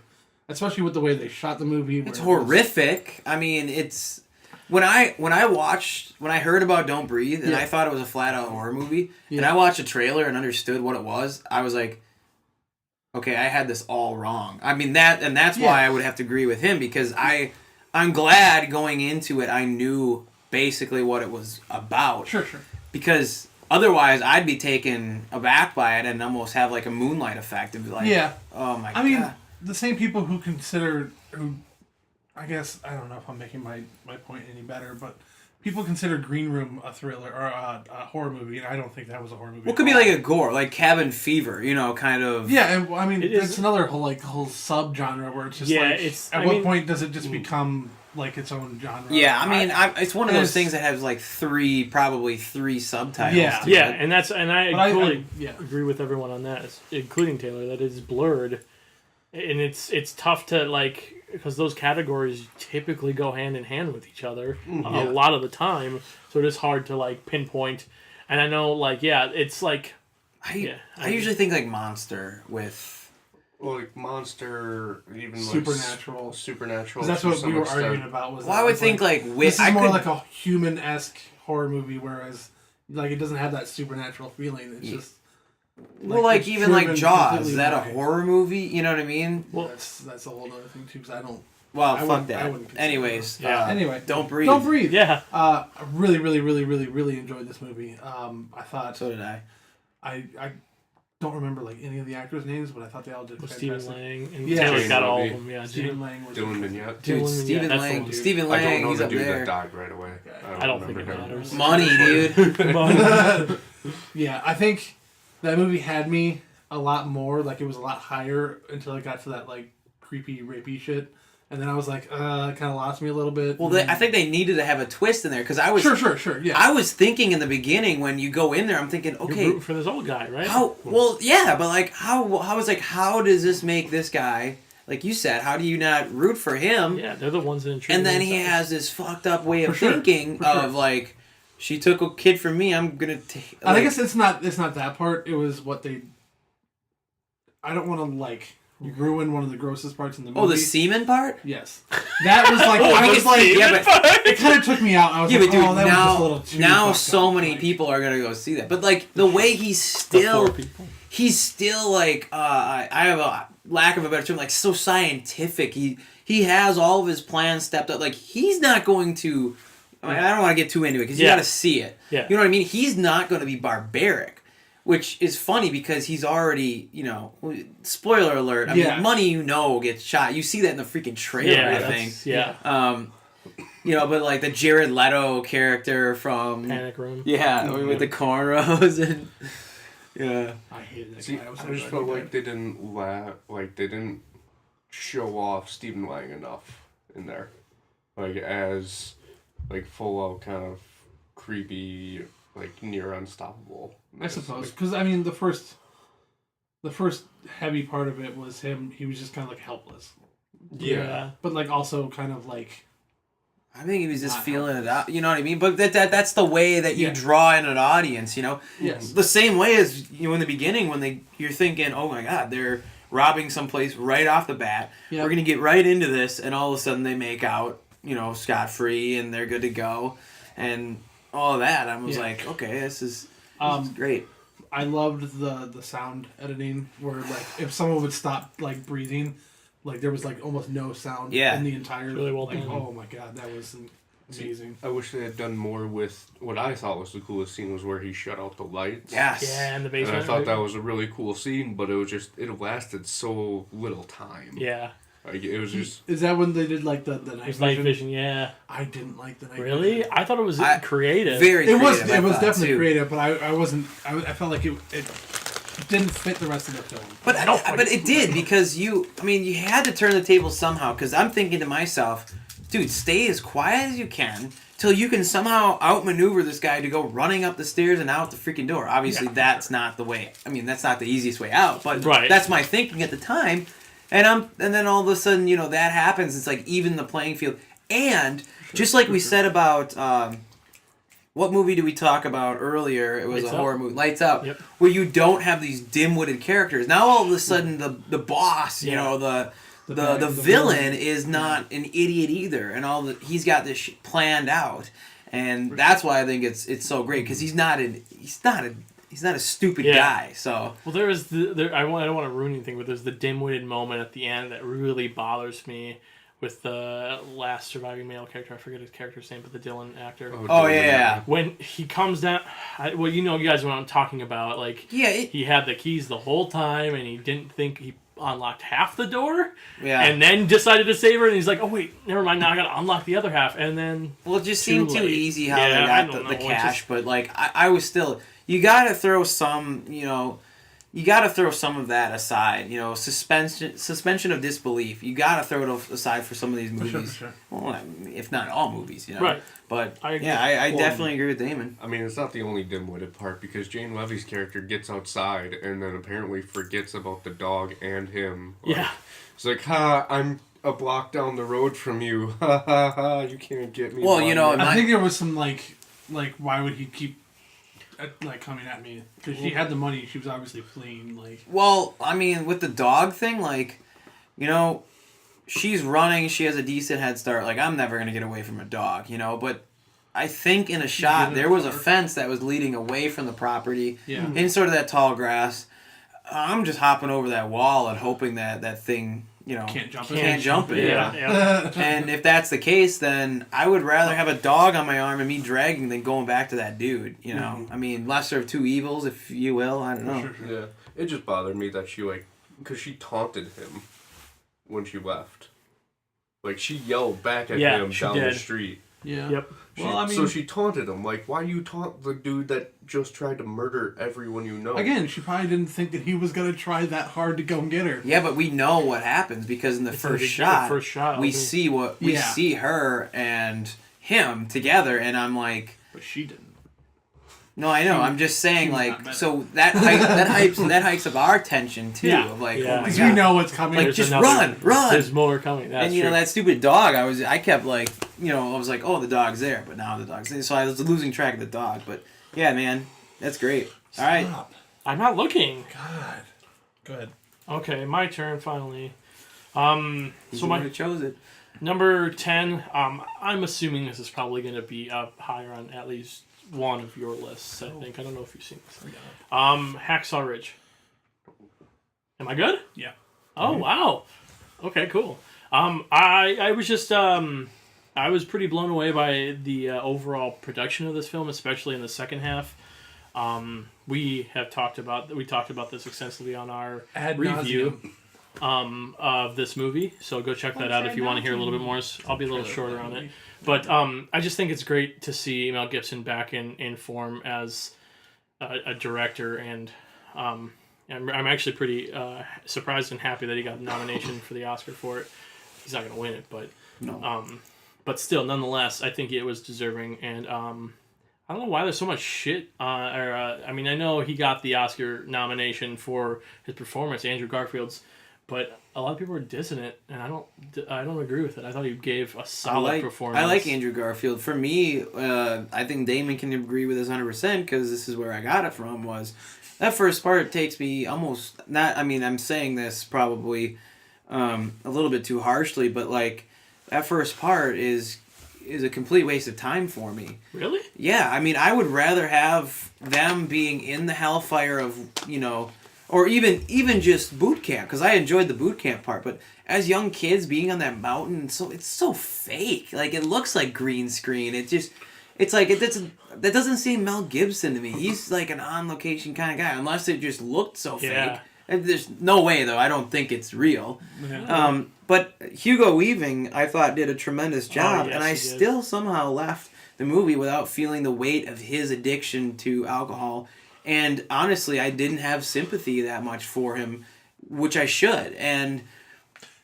especially with the way they shot the movie. It's horrific. I mean, it's when I heard about Don't Breathe and Yeah. I thought it was a flat out horror movie, and Yeah. I watched a trailer and understood what it was. I was like, okay, I had this all wrong. I mean that's Yeah. why I would have to agree with him because I'm glad going into it I knew basically what it was about. Sure. Because otherwise I'd be taken aback by it and almost have like a Moonlight effect and be like, Yeah. oh my I god. mean, the same people who I guess, I don't know if I'm making my point any better, but people consider Green Room a thriller or a horror movie, and I don't think that was a horror movie. Well, it could be like a gore, like Cabin Fever, kind of. Yeah, and I mean, It it's is- another whole subgenre where it's just Yeah, like, it's- at I what mean- point does it just become like its own genre? Yeah, I mean, it's one of those it's- things that has like probably three subtitles. Yeah. to Yeah, it. and I But totally yeah. agree with everyone on that, including Taylor. That it's blurred, and it's tough to like because those categories typically go hand in hand with each other a lot of the time. So it is hard to like pinpoint. And I know, like, yeah, it's like I usually think like Monster with. Well, like Monster, even Supernatural. like Supernatural. 'Cause that's to what some we were extent. arguing about. Was Well, that I would it's think like this is I more could, like a human-esque horror movie, whereas like it doesn't have that supernatural feeling. It's just well, like it's even like driven Jaws. completely Is that a by- horror movie? You know what I mean? well, That's a whole other thing too. Because I don't. Well, I fuck wouldn't- I that. wouldn't consider Anyways, Yeah. Anyway, Don't Breathe. Don't breathe. yeah. I really, really, really, really, really enjoyed this movie. I thought So did I. I don't remember like any of the actors' names, but I thought they all did With fantastic. Stephen Lang and Yeah. Taylor's got all of Stephen them. Yeah, Stephen Lang was Dylan Mignette. Dude, Dylan, Stephen yeah, that's the Lang. one, dude. Stephen I don't Lang. know He's the up dude there. that died right away. I don't think it remember him. matters. Money, dude. Yeah, I think that movie had me a lot more. Like it was a lot higher until it got to that like creepy, rapey shit, and then I was like, it kind of lost me a little bit. Well, I think they needed to have a twist in there because I was. Sure, yeah. I was thinking in the beginning when you go in there, I'm thinking, You're okay, rooting for this old guy, right? how? Well, yeah, but like, how is like, how does this make this guy? Like you said, how do you not root for him? Yeah, they're the ones that intrigue And then me he inside. has this fucked up way of For sure, thinking for sure. of like, she took a kid from me. I'm gonna take. And I guess it's not that part. It was what they. I don't want to like ruin one of the grossest parts in the movie. Oh, the semen part. Yes, that was like I was like yeah, but it kind of took me out. I was yeah, like, but dude, oh, that was just a little too now fucked so up. many Like, people are gonna go see that. But like the way he's The still, four people. he's still like, I have a lack of a better term, like so scientific. He has all of his plans stepped up. Like he's not going to. I mean, I don't want to get too into it because you Yeah. got to see it. Yeah. You know what I mean? He's not going to be barbaric, which is funny because he's already, spoiler alert. I Yeah. mean, money gets shot. You see that in the freaking trailer. Yeah, I that's- think. yeah. But like the Jared Leto character from Panic Room. yeah, with the cornrows and yeah. I hated that See, guy. I was so I just glad felt he like died. they didn't show off Stephen Lang enough in there, like as like full out kind of creepy, like near unstoppable. I suppose because I mean the first heavy part of it was him. He was just kind of like helpless, Yeah. but like also kind of like I think he was just Not feeling it out. You know what I mean? But that's the way that you Yeah. draw in an audience. yes, The same way as in the beginning when you're thinking, oh my god, they're robbing someplace right off the bat. Yeah. We're gonna get right into this, and all of a sudden they make out, scot free, and they're good to go, and all of that. I was Yeah. like, okay, this is Um, great. I loved the sound editing where like if someone would stop like breathing, like there was like almost no sound Yeah. in the entire Really well like done. oh my god that was amazing. I wish they had done more with what I thought was the coolest scene was where he shut out the lights. Yes. Yeah, in the And basement. I thought that was a really cool scene, but it lasted so little time. Yeah. Like, it was just... Is that when they did like the It night was vision? night vision, yeah. I didn't like the night Really? vision. I thought it was I- creative. Very It was creative, I thought, definitely too. creative, but I wasn't. I felt like it didn't fit the rest of the film. But but it did because you had to turn the table somehow. Because I'm thinking to myself, dude, stay as quiet as you can till you can somehow outmaneuver this guy to go running up the stairs and out the freaking door. Obviously, that's not the way. I mean, that's not the easiest way out. But Right. that's my thinking at the time. And then all of a sudden, that happens. It's like even the playing field. And just like we said about. What movie did we talk about earlier? It was Lights a Up. horror movie, Lights Up, Yep. where you don't have these dim-witted characters. Now all of a sudden, the boss, the villain villain is not an idiot either, and he's got this planned out, and that's why I think it's so great because he's not a stupid Yeah. guy. So Well, there was I don't want to ruin anything, but there's the dim-witted moment at the end that really bothers me with the last surviving male character. I forget his character's name, but the Dylan actor. oh yeah. When he comes down, you guys know what I'm talking about. Like, Yeah, he had the keys the whole time, and he didn't think he unlocked half the door, yeah. and then decided to save her, and he's like, oh wait, never mind, now I gotta unlock the other half, and then Well, it just seemed too late. easy how Yeah, they I got don't the know. It's cash, just- but like I was still. You got to throw some, you got to throw some of that aside. Suspension of disbelief. You got to throw it aside for some of these movies. For sure. Well, if not all movies, Right. But I agree. I Well, definitely agree with Damon. I mean, it's not the only dim-witted part, because Jane Levy's character gets outside and then apparently forgets about the dog and him. Like, yeah, It's like, I'm a block down the road from you. Ha ha ha, you can't get me. Well, buddy." I think there was some like why would he keep coming at me? Because she had the money. She was obviously fleeing. Like Well, I mean, with the dog thing, she's running. She has a decent head start. Like, I'm never gonna get away from a dog, But I think in a shot in there the was a car. fence that was leading away from the property. yeah. In sort of that tall grass. I'm just hopping over that wall and hoping that thing, Can't jump it. can't jump it. yeah. And if that's the case, then I would rather have a dog on my arm and me dragging than going back to that dude. I mean, lesser of two evils, if you will. I don't know. Sure. Yeah, it just bothered me that because she taunted him when she left. Like, she yelled back at Yeah, him she down did. the street. Yeah. Yep. Well, I mean, So she taunted him. Like, why do you taunt the dude that just tried to murder everyone you know? again, she probably didn't think that he was gonna try that hard to go and get her. Yeah, but we know what happens because in the It's first the shot, first shot, we I mean, see her and him together, and I'm like, But she didn't. no, I know. I'm just saying, she was like, not better. so that hikes up our tension too. Yeah, Of like, yeah. oh my Because god, we know what's coming. Like, There's just another- run. There's more coming. That's and true. that stupid dog. I kept like, I was like, oh, the dog's there, but now the dog's there. So I was losing track of the dog. But yeah, man, that's great. All right, Stop. I'm not looking. God. Go ahead. Okay, my turn finally. he's So the one my who chose it. number 10. I'm assuming this is probably going to be up higher on at least one of your lists. I think. I don't know if you've seen this. Hacksaw Ridge. Am I good? Yeah. Oh wow. Okay, cool. I was just I was pretty blown away by the overall production of this film, especially in the second half. We talked about this extensively on our Ad review nauseam. of this movie. So go check that out if you want to hear a little bit more. I'll be a little shorter on it. But I just think it's great to see Mel Gibson back in form as a director, and I'm actually pretty surprised and happy that he got the nomination for the Oscar for it. He's not going to win it, but No. but still, nonetheless, I think it was deserving. And I don't know why there's so much shit. I mean, I know he got the Oscar nomination for his performance, Andrew Garfield's, but a lot of people are dissing it, and I don't agree with it. I thought he gave a solid performance. I like Andrew Garfield. For me, I think Damon can agree with this 100% because this is where I got it from. Was that first part takes me almost not. I mean, I'm saying this probably a little bit too harshly, but like that first part is a complete waste of time for me. Really? Yeah, I mean, I would rather have them being in the hellfire of or even just boot camp, because I enjoyed the boot camp part. But as young kids being on that mountain, it's so fake. Like, it looks like green screen. That doesn't seem Mel Gibson to me. He's like an on location kind of guy, unless it just looked so Yeah. fake. And there's no way though. I don't think it's real. Yeah. But Hugo Weaving, I thought, did a tremendous job, yes, and I he did. still somehow left the movie without feeling the weight of his addiction to alcohol. And honestly, I didn't have sympathy that much for him, which I should. And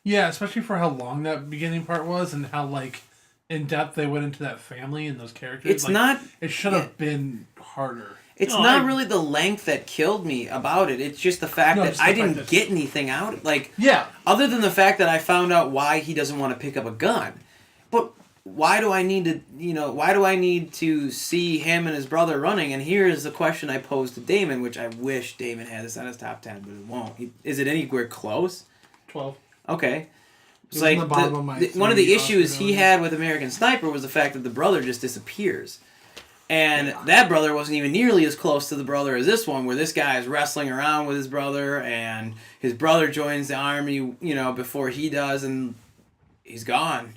Yeah, especially for how long that beginning part was and how like in depth they went into that family and those characters. it's like, not It should have been harder. it's No, not I- really the length that killed me about it. It's just the fact No, that just the I fact didn't that- get anything out. Like, Yeah. other than the fact that I found out why he doesn't want to pick up a gun. But why do I need to see him and his brother running? And here is the question I posed to Damon, which I wish Damon had this on his top 10, but it won't. Is it anywhere close? 12. Okay. It's was like in the bottom of my one of the 3 issues Oscar he had with American Sniper was the fact that the brother just disappears. And that brother wasn't even nearly as close to the brother as this one, where this guy is wrestling around with his brother, and his brother joins the army, before he does, and he's gone.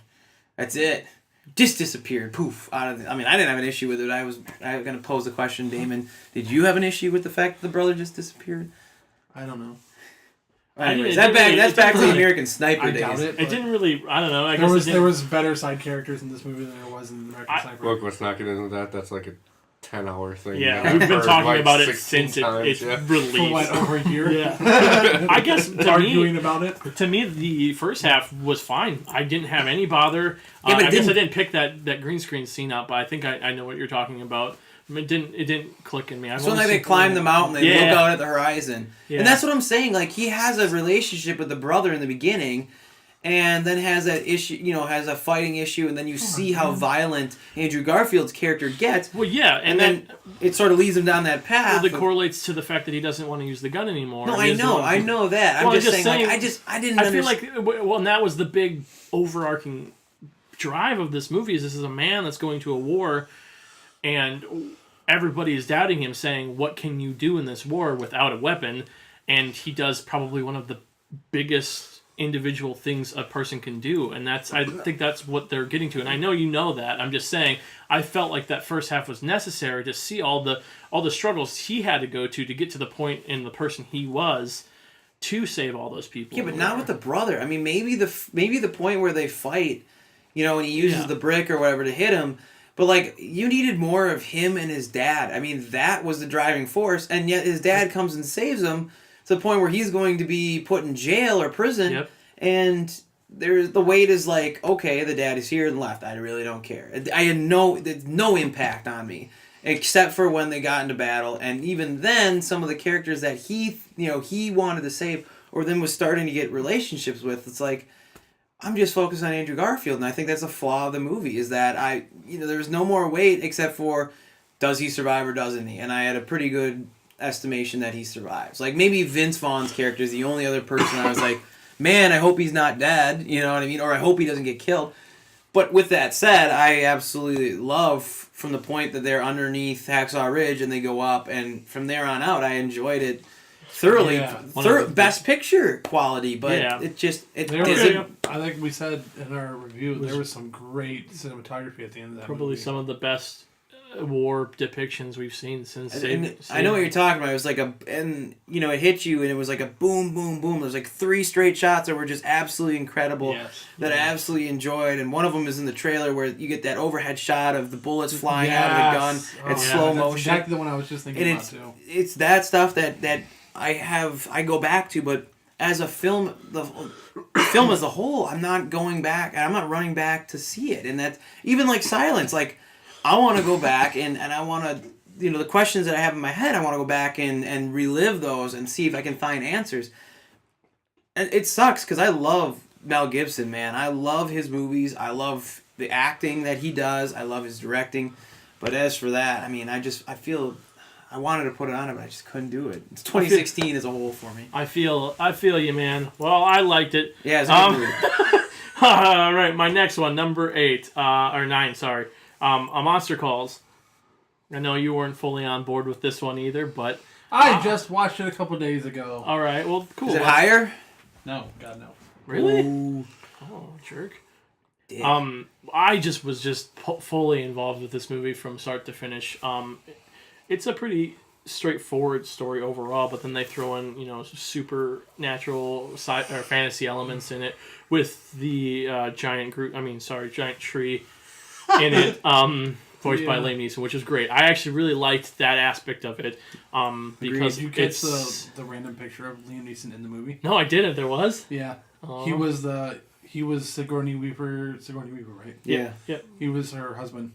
That's it. Just disappeared. Poof. I didn't have an issue with it. I was going to pose the question, Damon. Did you have an issue with the fact that the brother just disappeared? I don't know. Anyways, didn't really- that's it back to didn't the really- American Sniper I days. doubt it. It but didn't really. I don't know. I There guess was it there didn't- was better side characters in this movie than there was in American Sniper. Look, let's not get into that. That's like a 10-hour thing. Yeah, that we've I've been heard, talking like, about it 16 since times, it's yeah. released. For what, over a year? Yeah. I guess to Arguing me, about it. the first half was fine. I didn't have any bother. Yeah, but I guess I didn't- didn't pick that green screen scene up, but I think I know what you're talking about. It didn't click in me. I've So only like they seen- climb the mountain, they Yeah. look out at the horizon, Yeah. and that's what I'm saying. Like, he has a relationship with the brother in the beginning, and then has that issue, has a fighting issue, and then you see how violent Andrew Garfield's character gets, Well, yeah, and then it sort of leads him down that path. that correlates to the fact that he doesn't want to use the gun anymore. No, He I doesn't know want to- that. I'm Well, I'm just just saying, like, saying- I didn't. I feel like, and that was the big overarching drive of this movie. Is this is a man that's going to a war, and everybody is doubting him, saying, "What can you do in this war without a weapon?" And he does probably one of the biggest individual things a person can do, and I think that's what they're getting to. And I know you know that. I'm just saying, I felt like that first half was necessary to see all the struggles he had to go to get to the point in the person he was to save all those people. Yeah, but not with the brother. I mean, maybe the point where they fight, and he uses Yeah. the brick or whatever to hit him. But, like, you needed more of him and his dad. I mean, that was the driving force, and yet his dad comes and saves him to the point where he's going to be put in jail or prison. Yep. And the weight is like, okay, the dad is here and left. I really don't care. I had no impact on me, except for when they got into battle, and even then, some of the characters that he wanted to save, or then was starting to get relationships with, it's like, I'm just focused on Andrew Garfield, and I think that's a flaw of the movie, is that there's no more weight except for, does he survive or doesn't he? And I had a pretty good estimation that he survives. Like, maybe Vince Vaughn's character is the only other person I was like, man, I hope he's not dead, you know what I mean? Or I hope he doesn't get killed. But with that said, I absolutely love, from the point that they're underneath Hacksaw Ridge and they go up, and from there on out, I enjoyed it thoroughly. Yeah. Best picture quality, but Yeah. it just, it There isn't. was, I think we said in our review, there was some great cinematography at the end of that Probably movie. some of the best war depictions we've seen since. And I know what you're talking about. It was like it hit you, and it was like a boom, boom, boom. There's like 3 straight shots that were just absolutely incredible. Yes. That I absolutely enjoyed, and one of them is in the trailer where you get that overhead shot of the bullets flying out of the gun. It's slow that's motion. exactly the one I was just thinking And about too. it's that stuff that I go back to, but as a film, the film as a whole, I'm not going back, and I'm not running back to see it. And that, even like Silence, like, I want to go back and I want to, the questions that I have in my head, I want to go back and relive those and see if I can find answers. And it sucks because I love Mel Gibson, man. I love his movies. I love the acting that he does. I love his directing. But as for that, I mean, I feel I wanted to put it on it, but I just couldn't do it. It's 2016 as a whole for me. I feel you, man. Well, I liked it. Yeah, it's a good movie. All right, my next one, number 8 or 9, sorry. A Monster Calls. I know you weren't fully on board with this one either, but I just watched it a couple days ago. All right, well, cool. Is it higher? No, God no. Really? Ooh, Oh, jerk. dick. I just was fully involved with this movie from start to finish. It's a pretty straightforward story overall, but then they throw in supernatural or fantasy elements in it with the giant tree in it, voiced by Liam Neeson, which is great. I actually really liked that aspect of it because Did you catch it's the random picture of Liam Neeson in the movie? no, I didn't. There was. Yeah, Oh. he was Sigourney Weaver. Sigourney Weaver, right? Yeah. He was her husband.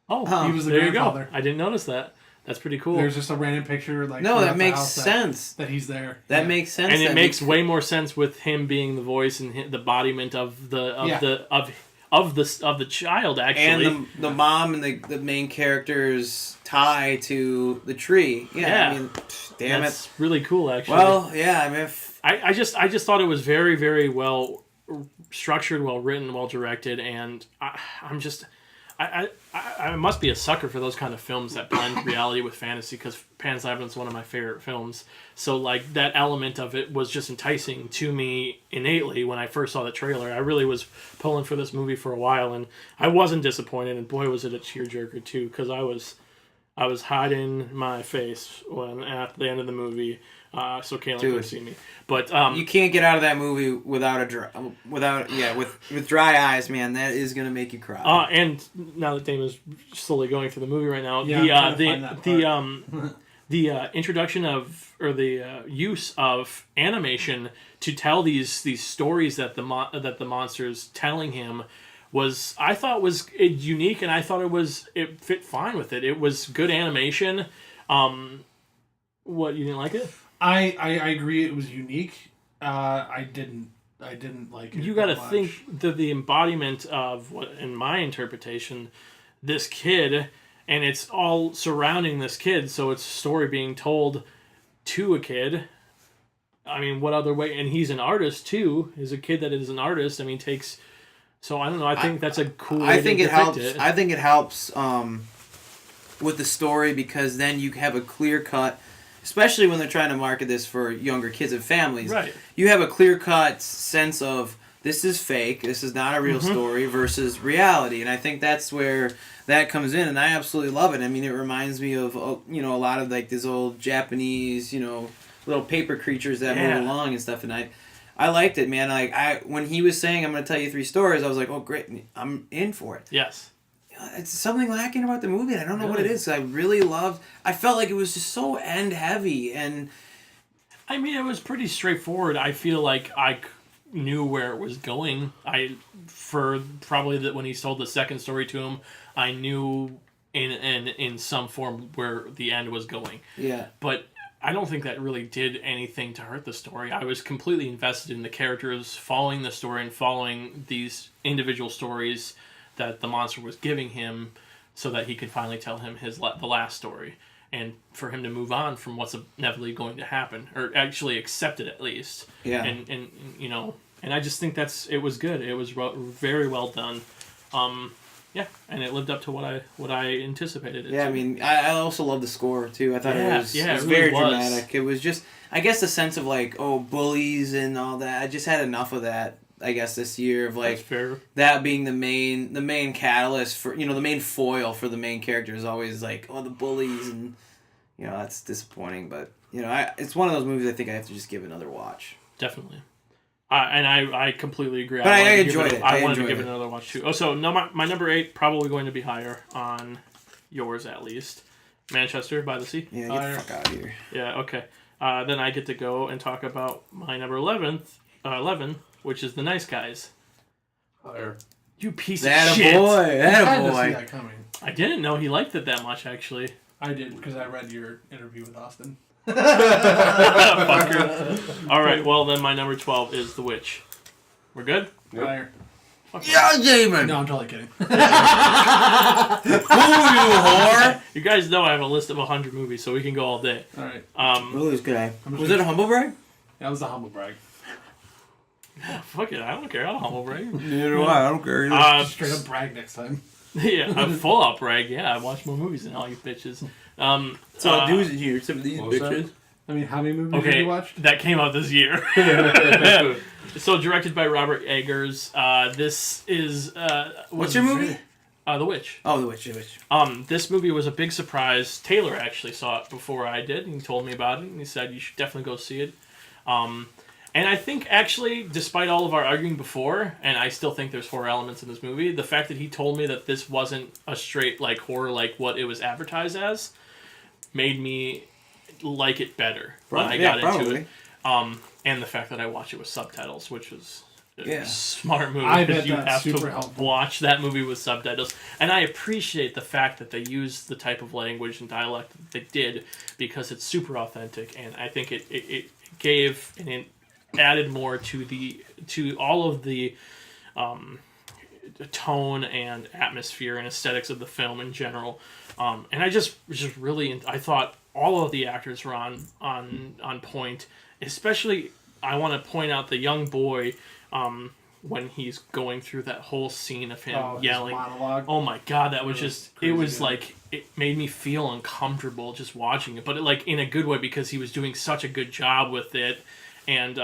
Oh, Huh. He was the there you grandfather. go. I didn't notice that. That's pretty cool. There's just a random picture No, throughout that the makes house sense. that he's there. That Yeah. makes sense. And it That makes way more sense with him being the voice and the embodiment of the child actually. and the mom and the main character's tie to the tree. Yeah. Yeah. I mean, damn That's really cool it. actually. Well, yeah. I mean, I just thought it was very, very well structured, well written, well directed, and I must be a sucker for those kind of films that blend reality with fantasy, because Pan's Labyrinth is one of my favorite films. So like that element of it was just enticing to me innately when I first saw the trailer. I really was pulling for this movie for a while, and I wasn't disappointed. And boy, was it a tearjerker too, because I was hiding my face when at the end of the movie. So Kaylin could see me, but you can't get out of that movie without with dry eyes, man. That is gonna make you cry. and now that Damon's slowly going through the movie right now, Yeah, I'm trying to find that the introduction of or the use of animation to tell these stories that the monster's telling him I thought was unique, and I thought it fit fine with it. It was good animation. What, you didn't like it? I agree. It was unique. I didn't like it. You got to that much. think that the embodiment of what, in my interpretation, this kid, and it's all surrounding this kid. So it's a story being told to a kid. I mean, what other way? And he's an artist too. He's a kid that is an artist. I mean, takes. So I don't know. I think that's a cool way I think to it depict helps. it. I think it helps with the story, because then you have a clear cut. Especially when they're trying to market this for younger kids and families. Right. You have a clear-cut sense of, this is fake, this is not a real story, versus reality. And I think that's where that comes in, and I absolutely love it. I mean, it reminds me of, a lot of, like, these old Japanese, little paper creatures that move along and stuff. And I liked it, man. Like, when he was saying, I'm going to tell you 3 stories, I was like, oh, great, I'm in for it. Yes. It's something lacking about the movie. I don't know what it Really? is. I felt like it was just so end heavy, and I mean, it was pretty straightforward. I feel like I knew where it was going. Probably that when he told the second story to him, I knew in some form where the end was going. yeah. But I don't think that really did anything to hurt the story. I was completely invested in the characters, following the story and following these individual stories that the monster was giving him, so that he could finally tell him the last story, and for him to move on from what's inevitably going to happen, or actually accept it at least. Yeah. And I just think it was good. It was very well done. And it lived up to what I anticipated it Yeah, to. I mean, I also love the score too. I thought Yeah, it was yeah, it really very was. dramatic. It was just, I guess, the sense of like, bullies and all that. I just had enough of that. I guess this year of That's like fair. that being the main catalyst for the main foil for the main character is always like, the bullies, and that's disappointing. But it's one of those movies I think I have to just give another watch. Definitely. And I completely agree. But I wanted to give enjoyed it. I wanted to enjoyed give it it. another watch too. Oh, so no, my number 8 probably going to be higher on yours at least. Manchester by the Sea. Yeah, get the fuck out of here. Yeah. Okay. Then I get to go and talk about my number 11, which is The Nice Guys. Higher. You piece That of a shit. boy. I That had a to see boy. that coming. I didn't know he liked it that much, actually. I did, because I read your interview with Austin. Fucker. All right. Well, then my number 12 is The Witch. We're good. Yep. Higher. Yeah, Damon. No, I'm totally kidding. Who you whore? You guys know I have a list of 100 movies, so we can go all day. All right. Really good. Was it a humble brag? That was a humble brag. Fuck it. I don't care. I'll humble brag. Neither do I. I don't care either. Straight up brag next time. Yeah, I'm full up brag. Yeah, I watch more movies than all you bitches. So dudes in here, some of these What was that? bitches. I mean, how many movies have Okay, you watched? that came out this year. So directed by Robert Eggers. This is What's your movie? The Witch. Oh, The Witch. The Witch. This movie was a big surprise. Taylor actually saw it before I did, and he told me about it, and he said you should definitely go see it. And I think actually, despite all of our arguing before, and I still think there's horror elements in this movie, the fact that he told me that this wasn't a straight like horror like what it was advertised as, made me like it better when I got into it. And the fact that I watched it with subtitles, which was a smart move I because bet you that's have super to helpful. watch that movie with subtitles. And I appreciate the fact that they used the type of language and dialect that they did because it's super authentic, and I think it gave and it added more to all of the tone and atmosphere and aesthetics of the film in general. And I just really I thought all of the actors were on point. Especially, I want to point out the young boy when he's going through that whole scene of him yelling. His monologue. Oh my god, that was just crazy it was good. like it made me feel uncomfortable just watching it, but like in a good way because he was doing such a good job with it. And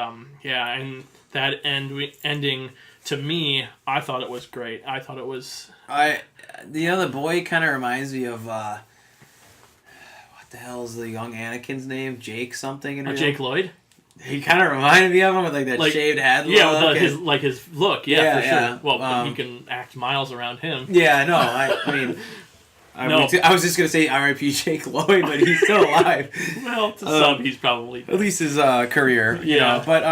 and that ending to me, I thought it was great. I thought it was The other boy kind of reminds me of what the hell is the young Anakin's name? Jake something in real? Jake Lloyd. He kind of reminded me of him with like that shaved head look. Yeah, with and- his look. Yeah, Yeah, for sure. yeah. Well, but he can act miles around him. Yeah, no, I mean, No. I was just gonna say R.I.P. Jake Lloyd, but he's still alive. Well, to some, he's probably At least his career, you know. But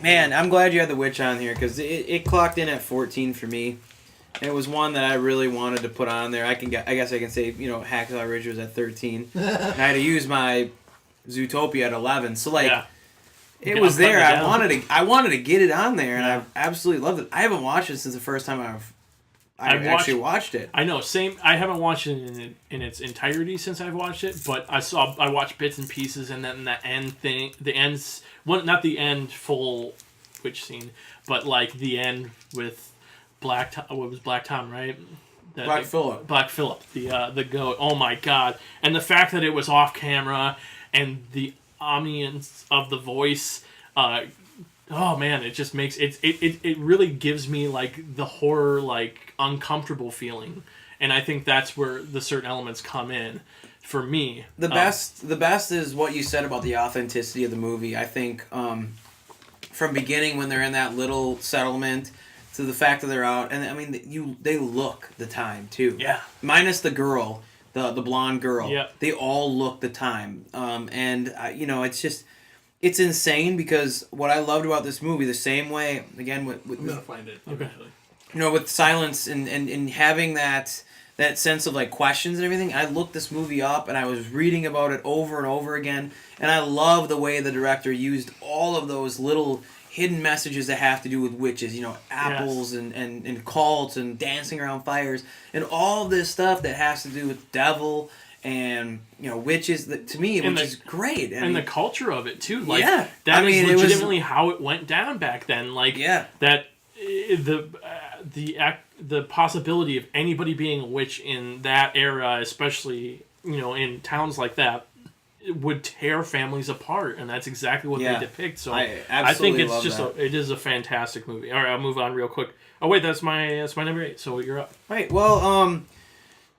man, I'm glad you had The Witch on here because it clocked in at 14 for me. And it was one that I really wanted to put on there. I guess I can say, you know, Hacksaw Ridge was at 13, and I had to use my Zootopia at 11. So like, it was there. I wanted to get it on there, and I've absolutely loved it. I haven't watched it since the first time I've actually watched it. I know, same. I haven't watched it in its entirety since I've watched it, but I watched bits and pieces, and then the end thing, not the end full witch scene, but like the end with Black Tom, right? Black Phillip. Black Phillip, the goat. Oh my god! And the fact that it was off camera and the ambience of the voice. Oh man, it just makes it really gives me like the horror like uncomfortable feeling, and I think that's where the certain elements come in for me. The best is what you said about the authenticity of the movie. I think from beginning when they're in that little settlement to the fact that they're out, and I mean they look the time too. Yeah. Minus the girl, the blonde girl. Yeah. They all look the time, and you know it's just. It's insane because what I loved about this movie, the same way, again, with I'm gonna find it eventually. you know, with silence and having that sense of like questions and everything, I looked this movie up and I was reading about it over and over again, and I love the way the director used all of those little hidden messages that have to do with witches, you know, apples and cults and dancing around fires and all this stuff that has to do with the devil and you know witches that to me which is great and the culture of it too, like yeah, that is legitimately how it went down back then, like that the possibility of anybody being a witch in that era, especially you know in towns like that, it would tear families apart, and that's exactly what they depict. So I think it's just it is a fantastic movie. All right, I'll move on real quick. Oh wait, that's my number 8. So you're up. All right, well,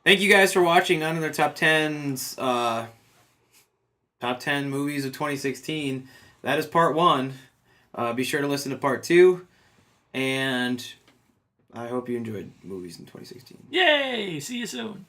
thank you guys for watching None of Their Top 10s, Top 10 Movies of 2016. That is part 1. Be sure to listen to part 2. And I hope you enjoyed movies in 2016. Yay! See you soon.